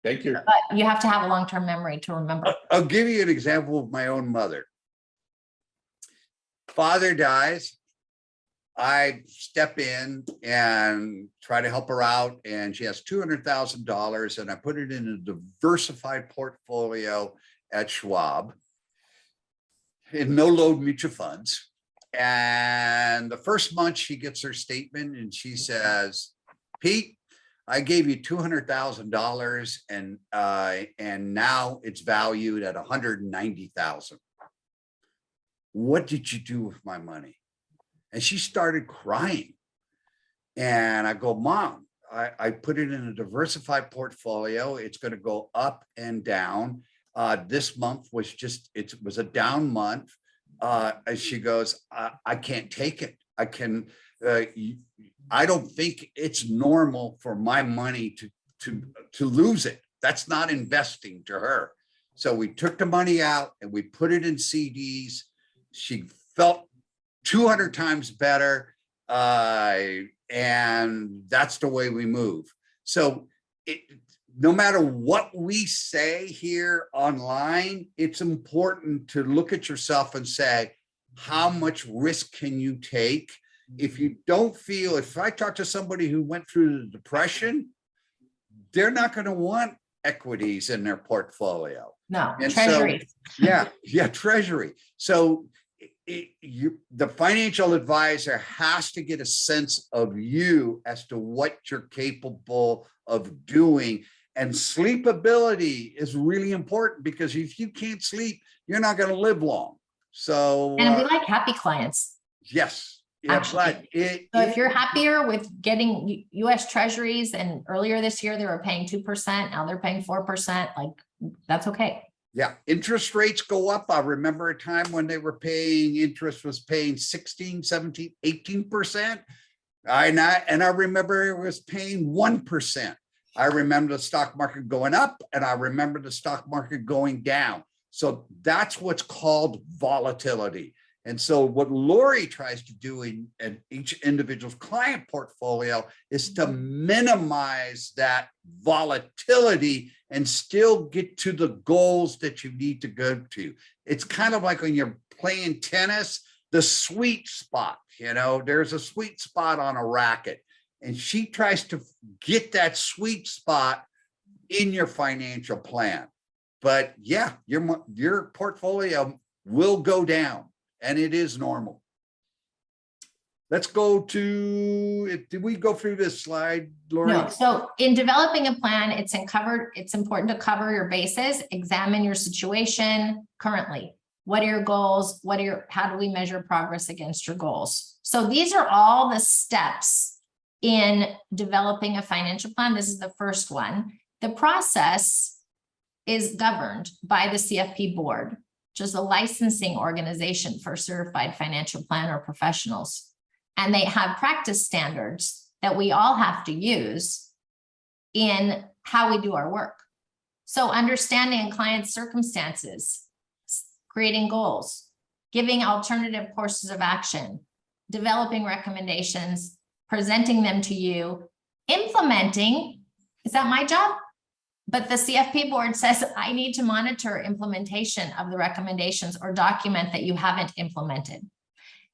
Thank you. but you have to have a long-term memory to remember. I'll give you an example of my own mother. Father dies. I step in and try to help her out, and she has $200,000, and I put it in a diversified portfolio, at Schwab in no load mutual funds. And the first month she gets her statement and she says, Pete, I gave you $200,000 and now it's valued at $190,000. What did you do with my money? And she started crying. And I go, Mom, I put it in a diversified portfolio. It's going to go up and down. This month was it was a down month. And she goes, I can't take it. I don't think it's normal for my money to lose it. That's not investing to her. So we took the money out and we put it in CDs. She felt 200 times better. And that's the way we move. So no matter what we say here online, it's important to look at yourself and say, how much risk can you take? If you don't feel, if I talk to somebody who went through the depression, they're not going to want equities in their portfolio. No, And treasury. So, yeah, treasury. So the financial advisor has to get a sense of you as to what you're capable of doing. And sleepability is really important, because if you can't sleep, you're not going to live long. So, And we like happy clients. yes. Yeah, Actually. So if you're happier with getting US treasuries, and earlier this year they were paying 2%, now they're paying 4%, like that's okay. Yeah, interest rates go up. I remember a time when they were paying, interest was paying 16, 17, 18%. And I remember it was paying 1%. I remember the stock market going up and I remember the stock market going down. So that's what's called volatility. And so what Laurie tries to do in each individual client portfolio is to minimize that volatility and still get to the goals that you need to go to. It's kind of like when you're playing tennis, the sweet spot, there's a sweet spot on a racket. And she tries to get that sweet spot in your financial plan. But yeah, your portfolio will go down, and it is normal. Let's go to, did we go through this slide, Laurie? No, so in developing a plan, it's important to cover your bases, examine your situation currently. What are your goals? How do we measure progress against your goals? So these are all the steps in developing a financial plan. This is the first one. The process is governed by the CFP board, which is a licensing organization for certified financial planner professionals. And they have practice standards that we all have to use in how we do our work. So understanding client circumstances, creating goals, giving alternative courses of action, developing recommendations, presenting them to you, implementing. Is that my job? But the CFP board says I need to monitor implementation of the recommendations or document that you haven't implemented.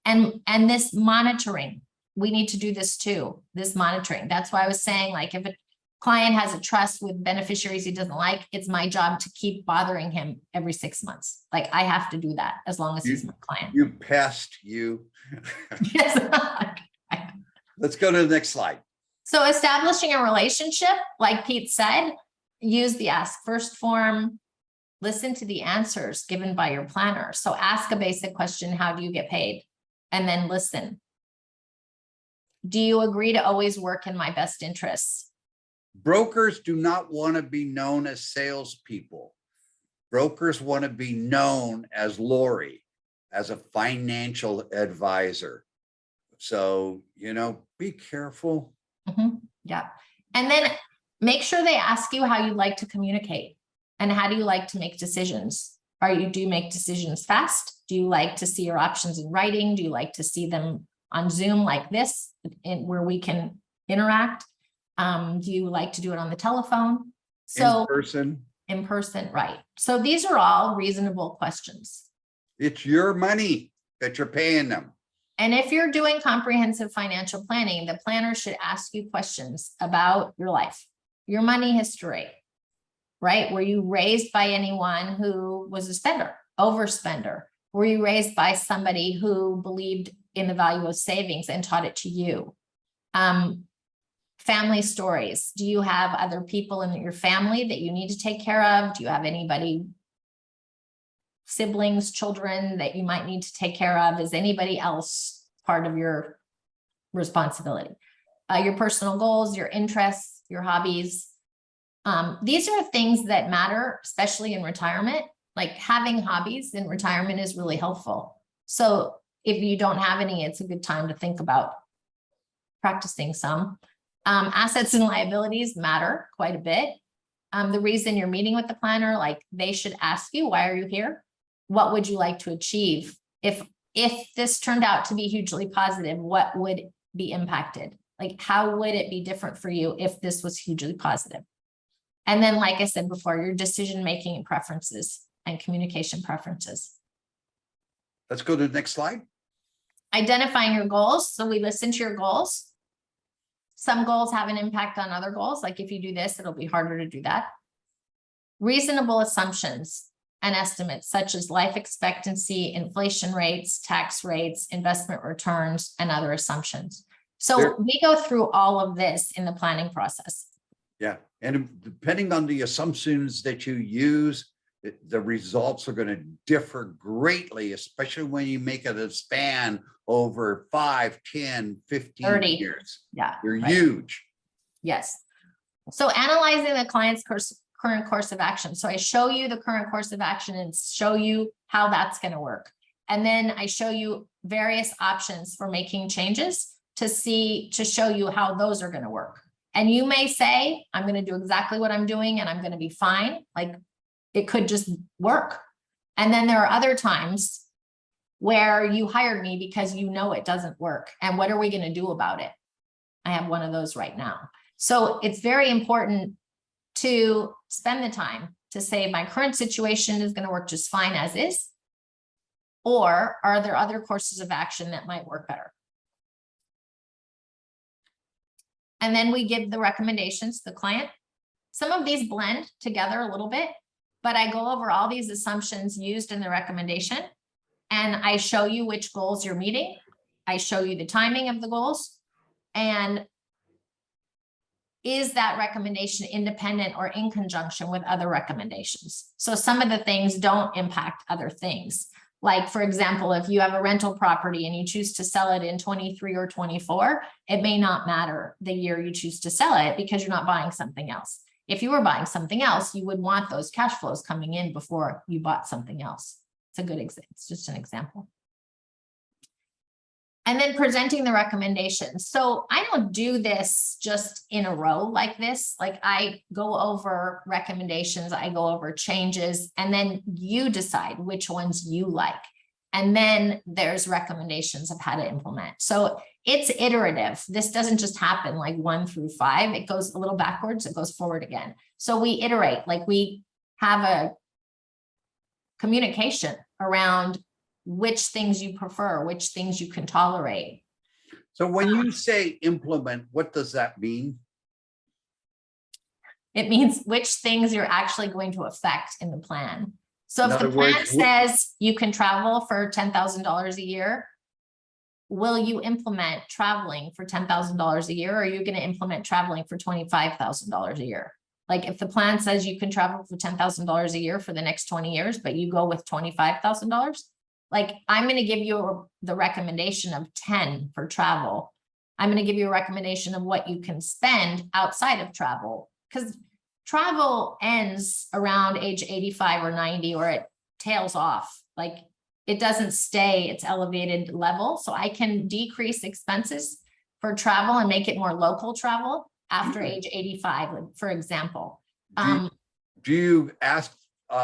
And this monitoring, we need to do this too, this monitoring. That's why I was saying, like, if a client has a trust with beneficiaries he doesn't like, it's my job to keep bothering him every 6 months. Like, I have to do that as long as he's my client. You pest, you. Yes. Let's go to the next slide. So establishing a relationship, like Pete said, use the ask first form, listen to the answers given by your planner. So ask a basic question, how do you get paid? And then listen. Do you agree to always work in my best interests? Brokers do not want to be known as salespeople. Brokers want to be known as Laurie, as a financial advisor. So, be careful. Mm-hmm. Yeah. And then make sure they ask you how you'd like to communicate and how do you like to make decisions? Do you make decisions fast? Do you like to see your options in writing? Do you like to see them on Zoom like this, where we can interact? Do you like to do it on the telephone? So in person, right. So these are all reasonable questions. It's your money that you're paying them. And if you're doing comprehensive financial planning, the planner should ask you questions about your life, your money history. right? Were you raised by anyone who was a spender, overspender? Were you raised by somebody who believed in the value of savings and taught it to you? Family stories. Do you have other people in your family that you need to take care of? Do you have anybody, siblings, children that you might need to take care of? Is anybody else part of your responsibility? Your personal goals, your interests, your hobbies. These are things that matter, especially in retirement. Like having hobbies in retirement is really helpful. So if you don't have any, it's a good time to think about practicing some. Assets and liabilities matter quite a bit. The reason you're meeting with the planner, like they should ask you, why are you here? What would you like to achieve? If this turned out to be hugely positive, what would be impacted? Like, how would it be different for you if this was hugely positive? And then, like I said before, your decision-making and preferences and communication preferences. Let's go to the next slide. Identifying your goals. So we listen to your goals. Some goals have an impact on other goals. Like if you do this, it'll be harder to do that. Reasonable assumptions and estimates such as life expectancy, inflation rates, tax rates, investment returns, and other assumptions. So we go through all of this in the planning process. Yeah, and depending on the assumptions that you use, the results are going to differ greatly, especially when you make it a span over 5, 10, 15 30 years. Yeah. They're right. huge. Yes. So analyzing the client's current course of action. So I show you the current course of action and show you how that's going to work. And then I show you various options for making changes to show you how those are going to work. And you may say, I'm going to do exactly what I'm doing and I'm going to be fine. Like it could just work. And then there are other times where you hired me because you know it doesn't work. And what are we going to do about it? I have one of those right now. So it's very important to spend the time to say my current situation is going to work just fine as is. Or are there other courses of action that might work better? And then we give the recommendations to the client. Some of these blend together a little bit, but I go over all these assumptions used in the recommendation and I show you which goals you're meeting. I show you the timing of the goals and is that recommendation independent or in conjunction with other recommendations? So some of the things don't impact other things. Like, for example, if you have a rental property and you choose to sell it in 23 or 24, it may not matter the year you choose to sell it because you're not buying something else. If you were buying something else, you would want those cash flows coming in before you bought something else. It's a good example. It's just an example. And then presenting the recommendations. So I don't do this just in a row like this. Like I go over recommendations, I go over changes, and then you decide which ones you like. And then there's recommendations of how to implement. So it's iterative. This doesn't just happen like 1 through 5. It goes a little backwards, it goes forward again. So we iterate, like we have a communication around which things you prefer, which things you can tolerate. So when you say implement, what does that mean? It means which things you're actually going to affect in the plan. So if the other words, plan says you can travel for $10,000 a year, will you implement traveling for $10,000 a year? Or are you going to implement traveling for $25,000 a year? Like if the plan says you can travel for $10,000 a year for the next 20 years, but you go with $25,000, like I'm going to give you the recommendation of 10 for travel. I'm going to give you a recommendation of what you can spend outside of travel, because travel ends around age 85 or 90, or it tails off. Like it doesn't stay its elevated level. So I can decrease expenses for travel and make it more local travel after age 85, for example. Do you ask,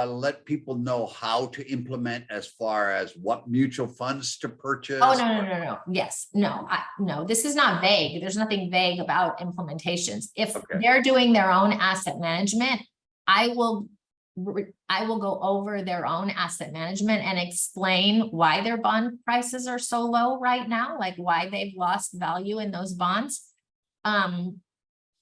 let people know how to implement as far as what mutual funds to purchase? Oh, no. Yes, no, no, this is not vague. There's nothing vague about implementations. If they're doing their own asset management, I will go over their own asset management and explain why their bond prices are so low right now, like why they've lost value in those bonds.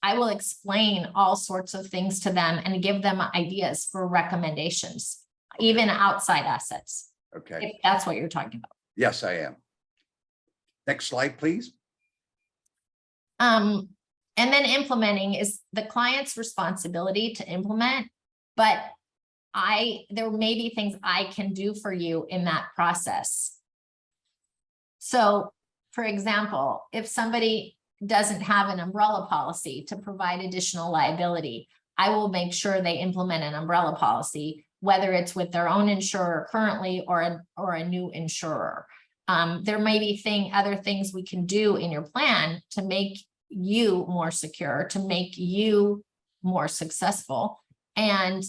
I will explain all sorts of things to them and give them ideas for recommendations, even outside assets, Okay. if that's what you're talking about. Yes, I am. Next slide, please. And then implementing is the client's responsibility to implement, but there may be things I can do for you in that process. So, for example, if somebody doesn't have an umbrella policy to provide additional liability, I will make sure they implement an umbrella policy, whether it's with their own insurer currently or a new insurer. There may be other things we can do in your plan to make you more secure, to make you more successful. And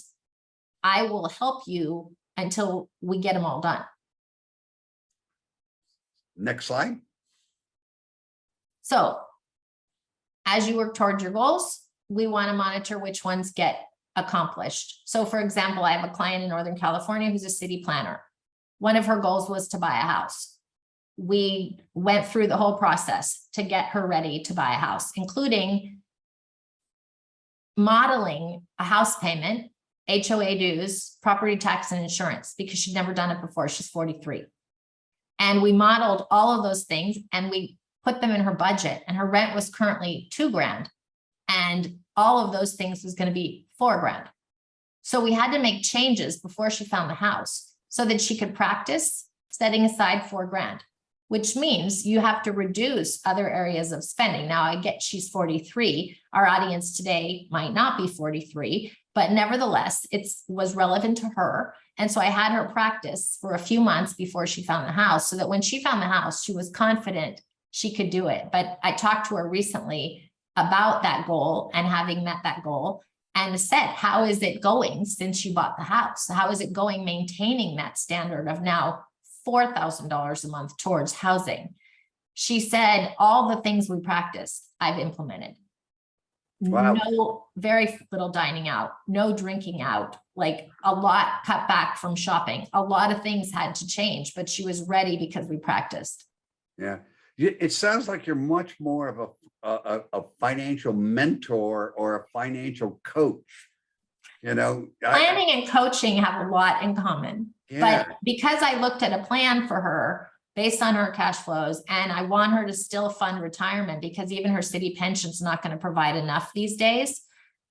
I will help you until we get them all done. Next slide. So as you work towards your goals, we want to monitor which ones get accomplished. So for example, I have a client in Northern California who's a city planner. One of her goals was to buy a house. We went through the whole process to get her ready to buy a house, including modeling a house payment, HOA dues, property tax, and insurance, because she'd never done it before. She's 43. And we modeled all of those things and we put them in her budget, and her rent was currently $2,000. And all of those things was going to be $4,000. So we had to make changes before she found the house so that she could practice setting aside $4,000, which means you have to reduce other areas of spending. Now I get she's 43. Our audience today might not be 43, but nevertheless, it was relevant to her. And so I had her practice for a few months before she found the house, so that when she found the house, she was confident she could do it. But I talked to her recently about that goal and having met that goal, and said, how is it going since you bought the house? How is it going maintaining that standard of now $4,000 a month towards housing? She said, all the things we practiced, I've implemented. Wow. No, very little dining out, no drinking out, like a lot cut back from shopping. A lot of things had to change, but she was ready because we practiced. Yeah. It sounds like you're much more of a financial mentor or a financial coach. You know, Planning and coaching have a lot in common. yeah. But because I looked at a plan for her based on her cash flows, and I want her to still fund retirement, because even her city pension's not going to provide enough these days.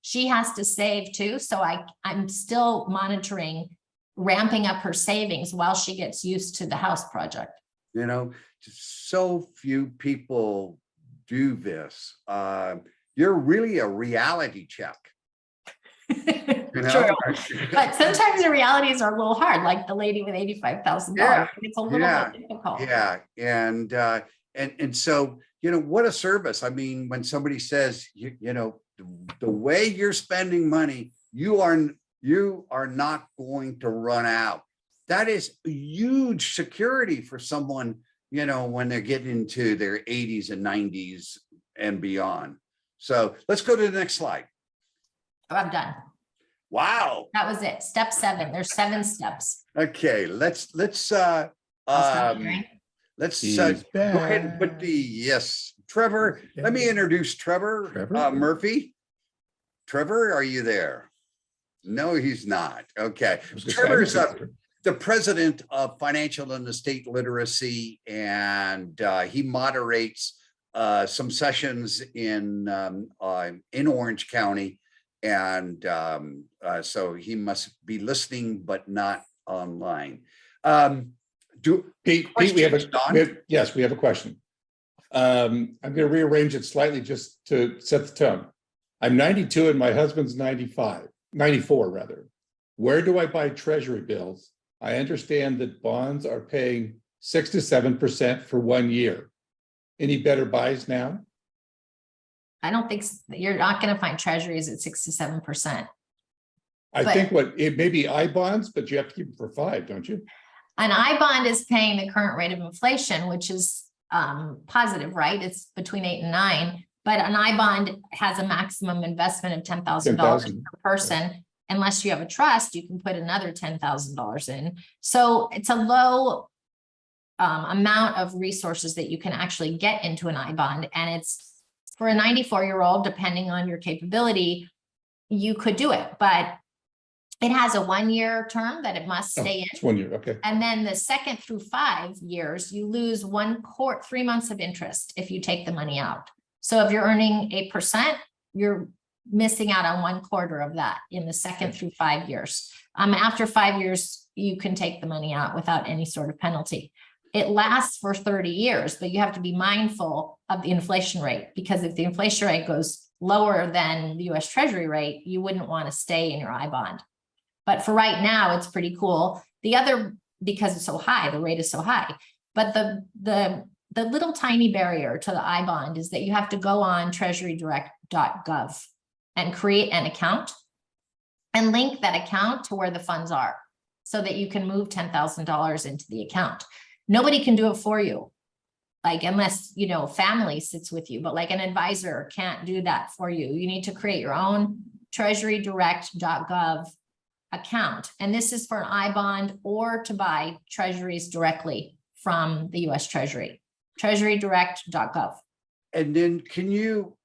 She has to save too. So I'm still monitoring, ramping up her savings while she gets used to the house project. You know, so few people do this. You're really a reality check. You know? True. But sometimes the realities are a little hard, like the lady with $85,000. Yeah. It's a little Yeah. bit difficult. Yeah. And so, you know, what a service. I mean, when somebody says, you know, the way you're spending money, you are not going to run out. That is a huge security for someone, you know, when they get into their 80s and 90s and beyond. So let's go to the next slide. Oh, I'm done. Wow. That was it. Step 7. There's 7 steps. Okay, let's I'll stop sharing. let's He's go ahead and put back. yes, Trevor. Let me introduce Trevor, Trevor? Murphy. Trevor, are you there? No, he's not. Okay, I was gonna say, Trevor's I don't the president of Financial and Estate Literacy, and he moderates some sessions in Orange County, and so he must be listening, but not online. Pete, we have Don? yes, we have a question. I'm going to rearrange it slightly just to set the tone. I'm 92 and my husband's 94 rather. Where do I buy treasury bills? I understand that bonds are paying 6 to 7% for 1 year. Any better buys now? I don't think you're not going to find treasuries at 6 to 7%. I But- think it may be I bonds, but you have to keep them for 5, don't you? An I bond is paying the current rate of inflation, which is positive, right? It's between 8 and 9. But an I bond has a maximum investment of $10,000 $10,000. per person. Unless you have a trust, you can put another $10,000 in. So it's a low amount of resources that you can actually get into an I bond, and it's for a 94-year-old, depending on your capability, you could do it, but it has a 1-year term that it must Oh, stay in. it's 1 year, okay. And then the 2nd through 5 years, you lose 3 months of interest if you take the money out. So if you're earning 8%, you're missing out on 1/4 of that in the 2nd through 5 years. After 5 years, you can take the money out without any sort of penalty. It lasts for 30 years, but you have to be mindful of the inflation rate, because if the inflation rate goes lower than the US Treasury rate, you wouldn't want to stay in your I bond. But for right now, it's pretty cool. The other, because it's so high, the rate is so high, but the little tiny barrier to the I bond is that you have to go on treasurydirect.gov and create an account and link that account to where the funds are so that you can move $10,000 into the account. Nobody can do it for you, like, unless, you know, family sits with you, but like an advisor can't do that for you. You need to create your own treasurydirect.gov account. And this is for an I bond or to buy treasuries directly from the US Treasury, treasurydirect.gov. And then can you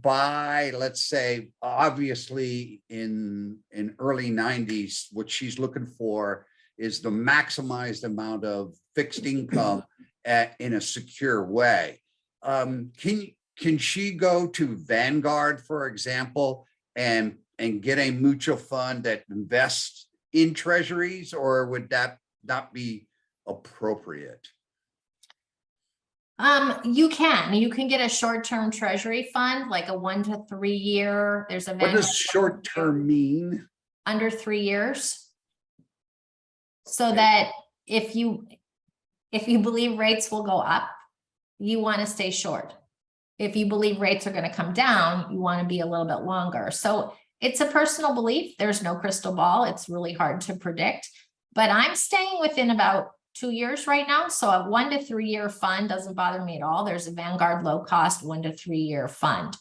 buy, let's say, obviously in early 90s, what she's looking for is the maximized amount of fixed income in a secure way. Can she go to Vanguard, for example, and get a mutual fund that invests in treasuries, or would that not be appropriate? You can get a short-term treasury fund, like a 1 to 3 year. There's a What Vanguard does short-term mean? under 3 years. So that if you believe rates will go up, you want to stay short. If you believe rates are going to come down, you want to be a little bit longer. So it's a personal belief. There's no crystal ball. It's really hard to predict, but I'm staying within about 2 years right now. So a 1 to 3 year fund doesn't bother me at all. There's a Vanguard low cost 1 to 3 year fund.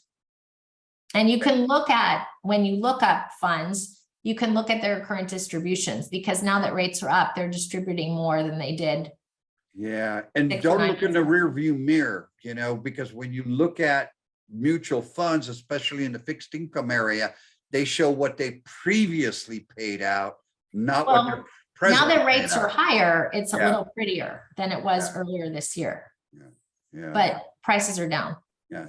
And you can look at, when you look up funds, you can look at their current distributions, because now that rates are up, they're distributing more than they did. Yeah, and 6 to don't 9 look in the years rear view mirror, you know, because when you look at mutual funds, especially in the fixed income area, they show what they previously paid out, not what they're Now presently that paying rates are out. higher, it's a Yeah. little prettier than it was Yeah. earlier this year, Yeah, but prices are down. yeah.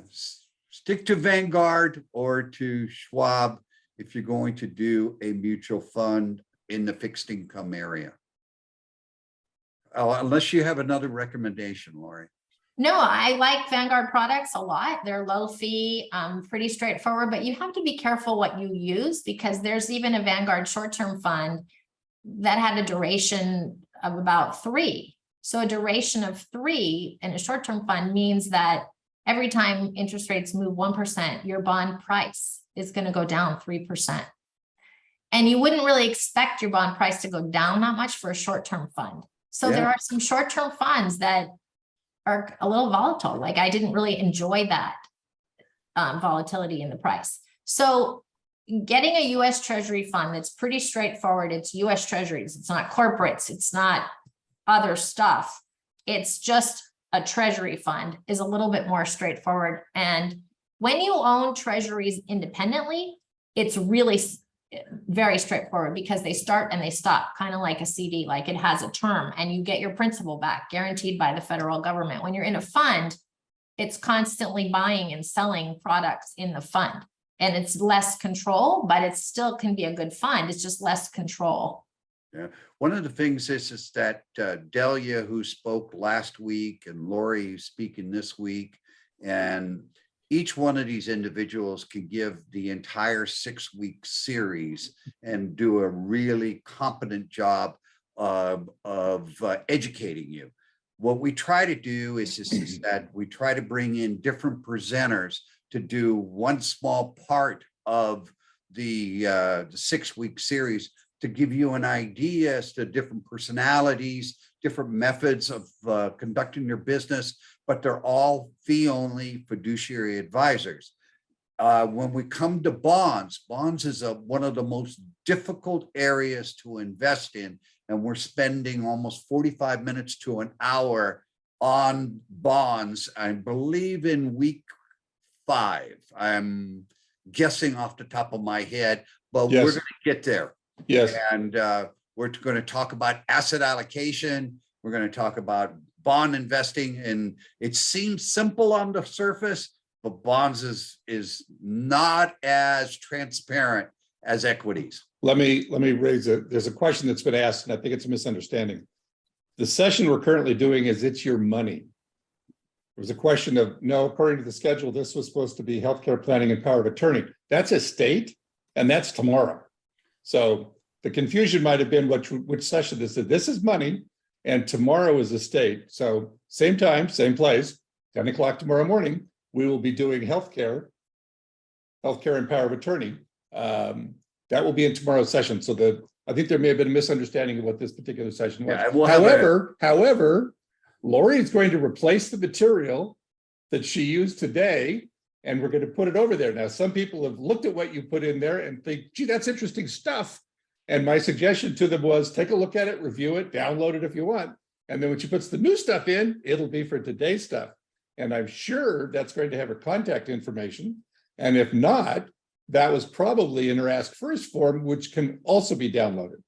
Stick to Vanguard or to Schwab if you're going to do a mutual fund in the fixed income area. Oh, unless you have another recommendation, Laurie. No, I like Vanguard products a lot. They're low fee, pretty straightforward, but you have to be careful what you use, because there's even a Vanguard short-term fund that had a duration of about 3. So a duration of 3 in a short-term fund means that every time interest rates move 1%, your bond price is going to go down 3%. And you wouldn't really expect your bond price to go down that much for a short-term fund. So there are some short-term funds that are a little volatile. Like, I didn't really enjoy that volatility in the price. So getting a US Treasury fund that's pretty straightforward, it's US Treasuries, it's not corporates, it's not other stuff, it's just a Treasury fund, is a little bit more straightforward. And when you own treasuries independently, it's really very straightforward, because they start and they stop, kind of like a CD. Like, it has a term and you get your principal back guaranteed by the federal government. When you're in a fund, it's constantly buying and selling products in the fund, and it's less control, but it still can be a good fund. It's just less control. Yeah, one of the things is that Delia, who spoke last week, and Laurie, who's speaking this week, and each one of these individuals can give the entire 6-week series and do a really competent job of educating you. What we try to do is that we try to bring in different presenters to do one small part of the 6-week series, to give you an idea as to different personalities, different methods of conducting your business, but they're all fee-only fiduciary advisors. When we come to bonds is one of the most difficult areas to invest in, and we're spending almost 45 minutes to an hour on bonds. I believe in week 5. I'm guessing off the top of my head, but Yes. we're going to get there. Yes, And we're going to talk about asset allocation. We're going to talk about bond investing. And it seems simple on the surface, but bonds is not as transparent as equities. let me raise there's a question that's been asked, and I think it's a misunderstanding. The session we're currently doing is It's Your Money. There was a question of, no, according to the schedule, this was supposed to be healthcare planning and power of attorney. That's estate, and that's tomorrow. So the confusion might have been which session this is. This is money, and tomorrow is estate. So same time, same place, 10 o'clock tomorrow morning, we will be doing healthcare and power of attorney. That will be in tomorrow's session. So I think there may have been a misunderstanding of what this particular session was. Yeah, we'll have However, Laurie is going to replace the material that she used today, and we're going to put it over there. Now, some people have looked at what you put in there and think, gee, that's interesting stuff. And my suggestion to them was take a look at it, review it, download it if you want. And then when she puts the new stuff in, it'll be for today's stuff. And I'm sure that's going to have her contact information. And if not, that was probably in her Ask First form, which can also be downloaded.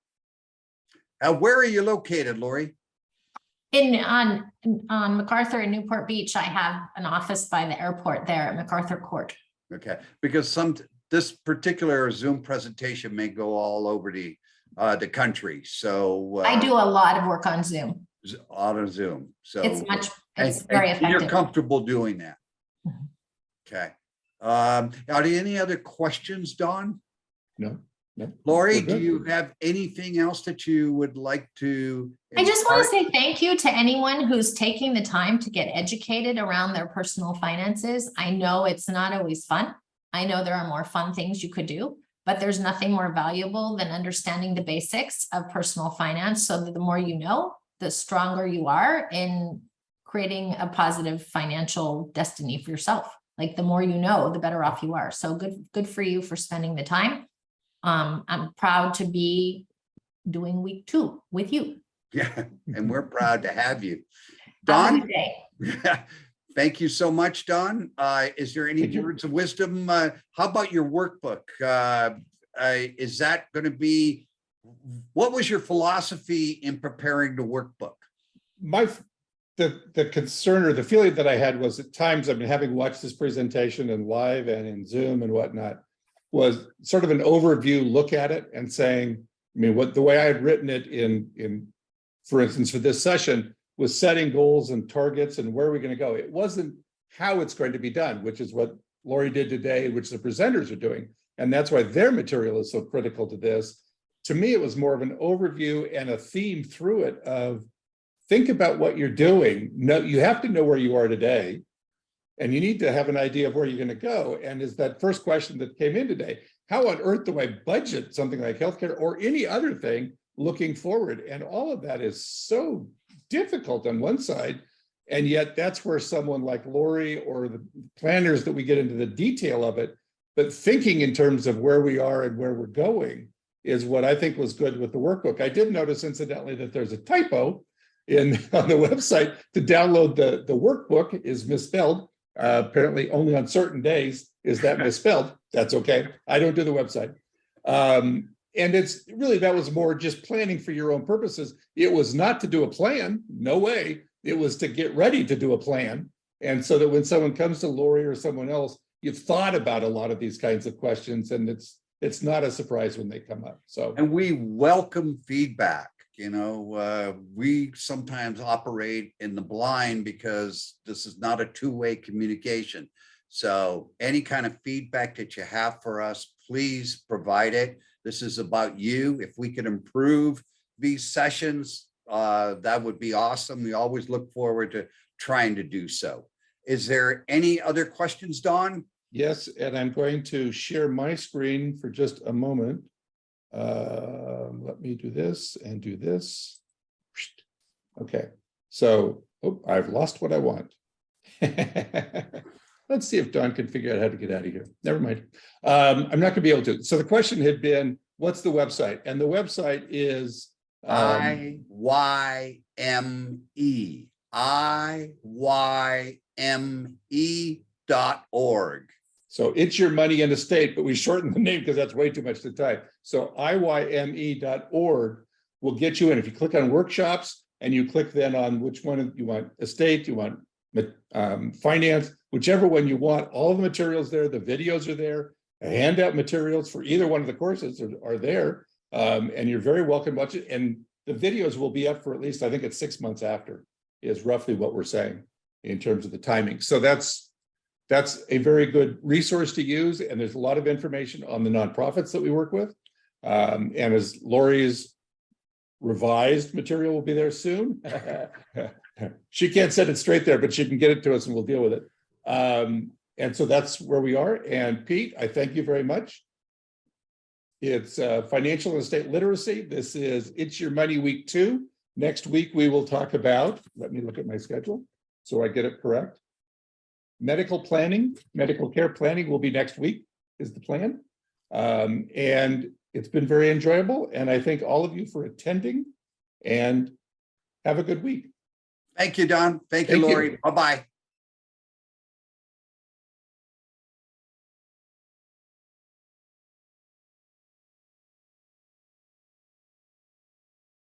Where are you located, Laurie? On MacArthur in Newport Beach, I have an office by the airport there at MacArthur Court. Okay, because this particular Zoom presentation may go all over the country. So I do a lot of work on Zoom. on Zoom. So It's very and effective. you're comfortable doing that. Mhm. Okay. Are there any other questions, Dawn? No. Laurie, We're do good. you have anything else that you would like to? I just want to impart? say thank you to anyone who's taking the time to get educated around their personal finances. I know it's not always fun. I know there are more fun things you could do, but there's nothing more valuable than understanding the basics of personal finance, so that the more you know, the stronger you are in creating a positive financial destiny for yourself. Like the more you know, the better off you are. So good for you for spending the time. I'm proud to be doing week 2 with you. Yeah, and we're proud to have you. Have a Don, good day. thank you so much, Don. Is there any Thank you. words of wisdom? How about your workbook? Is that going to be, what was your philosophy in preparing the workbook? The concern or the feeling that I had was at times, I mean, having watched this presentation in live and in Zoom and whatnot, was sort of an overview look at it and saying, I mean, the way I had written it in, for instance, for this session, was setting goals and targets and where are we going to go? It wasn't how it's going to be done, which is what Laurie did today, which the presenters are doing. And that's why their material is so critical to this. To me, it was more of an overview and a theme through it of think about what you're doing. No, you have to know where you are today. And you need to have an idea of where you're going to go. And is that first question that came in today, how on earth do I budget something like healthcare or any other thing looking forward? And all of that is so difficult on one side. And yet that's where someone like Laurie or the planners that we get into the detail of it, but thinking in terms of where we are and where we're going is what I think was good with the workbook. I did notice incidentally that there's a typo on the website. To download the workbook is misspelled. Apparently only on certain days is that misspelled. That's okay. I don't do the website. And it's really, that was more just planning for your own purposes. It was not to do a plan. No way. It was to get ready to do a plan. And so that when someone comes to Laurie or someone else, you've thought about a lot of these kinds of questions, and it's not a surprise when they come up. So, And we welcome feedback. You know, we sometimes operate in the blind because this is not a two-way communication. So any kind of feedback that you have for us, please provide it. This is about you. If we can improve these sessions, that would be awesome. We always look forward to trying to do so. Is there any other questions, Dawn? yes, and I'm going to share my screen for just a moment. Let me do this and do this. Okay, so I've lost what I want. Let's see if Don can figure out how to get out of here. Never mind. I'm not going to be able to. So the question had been, what's the website? And the website is IYME. IYME IYM.org. So it's your money in estate, but we shortened the name because that's way too much to type. So IYME.org will get you in. If you click on workshops and you click then on which one you want, estate, you want finance, whichever one you want, all the materials there, the videos are there, handout materials for either one of the courses are there. And you're very welcome to watch it. And the videos will be up for at least, I think it's 6 months after, is roughly what we're saying in terms of the timing. So that's a very good resource to use. And there's a lot of information on the nonprofits that we work with. And as Laurie's revised material will be there soon. She can't set it straight there, but she can get it to us and we'll deal with it. And so that's where we are. And Pete, I thank you very much. It's financial and estate literacy. This is It's Your Money Week 2. Next week, we will talk about, let me look at my schedule so I get it correct. Medical planning, medical care planning will be next week is the plan. And it's been very enjoyable. And I thank all of you for attending and have a good week. Thank you, Don. Thank you, Thank you. Laurie. Bye-bye.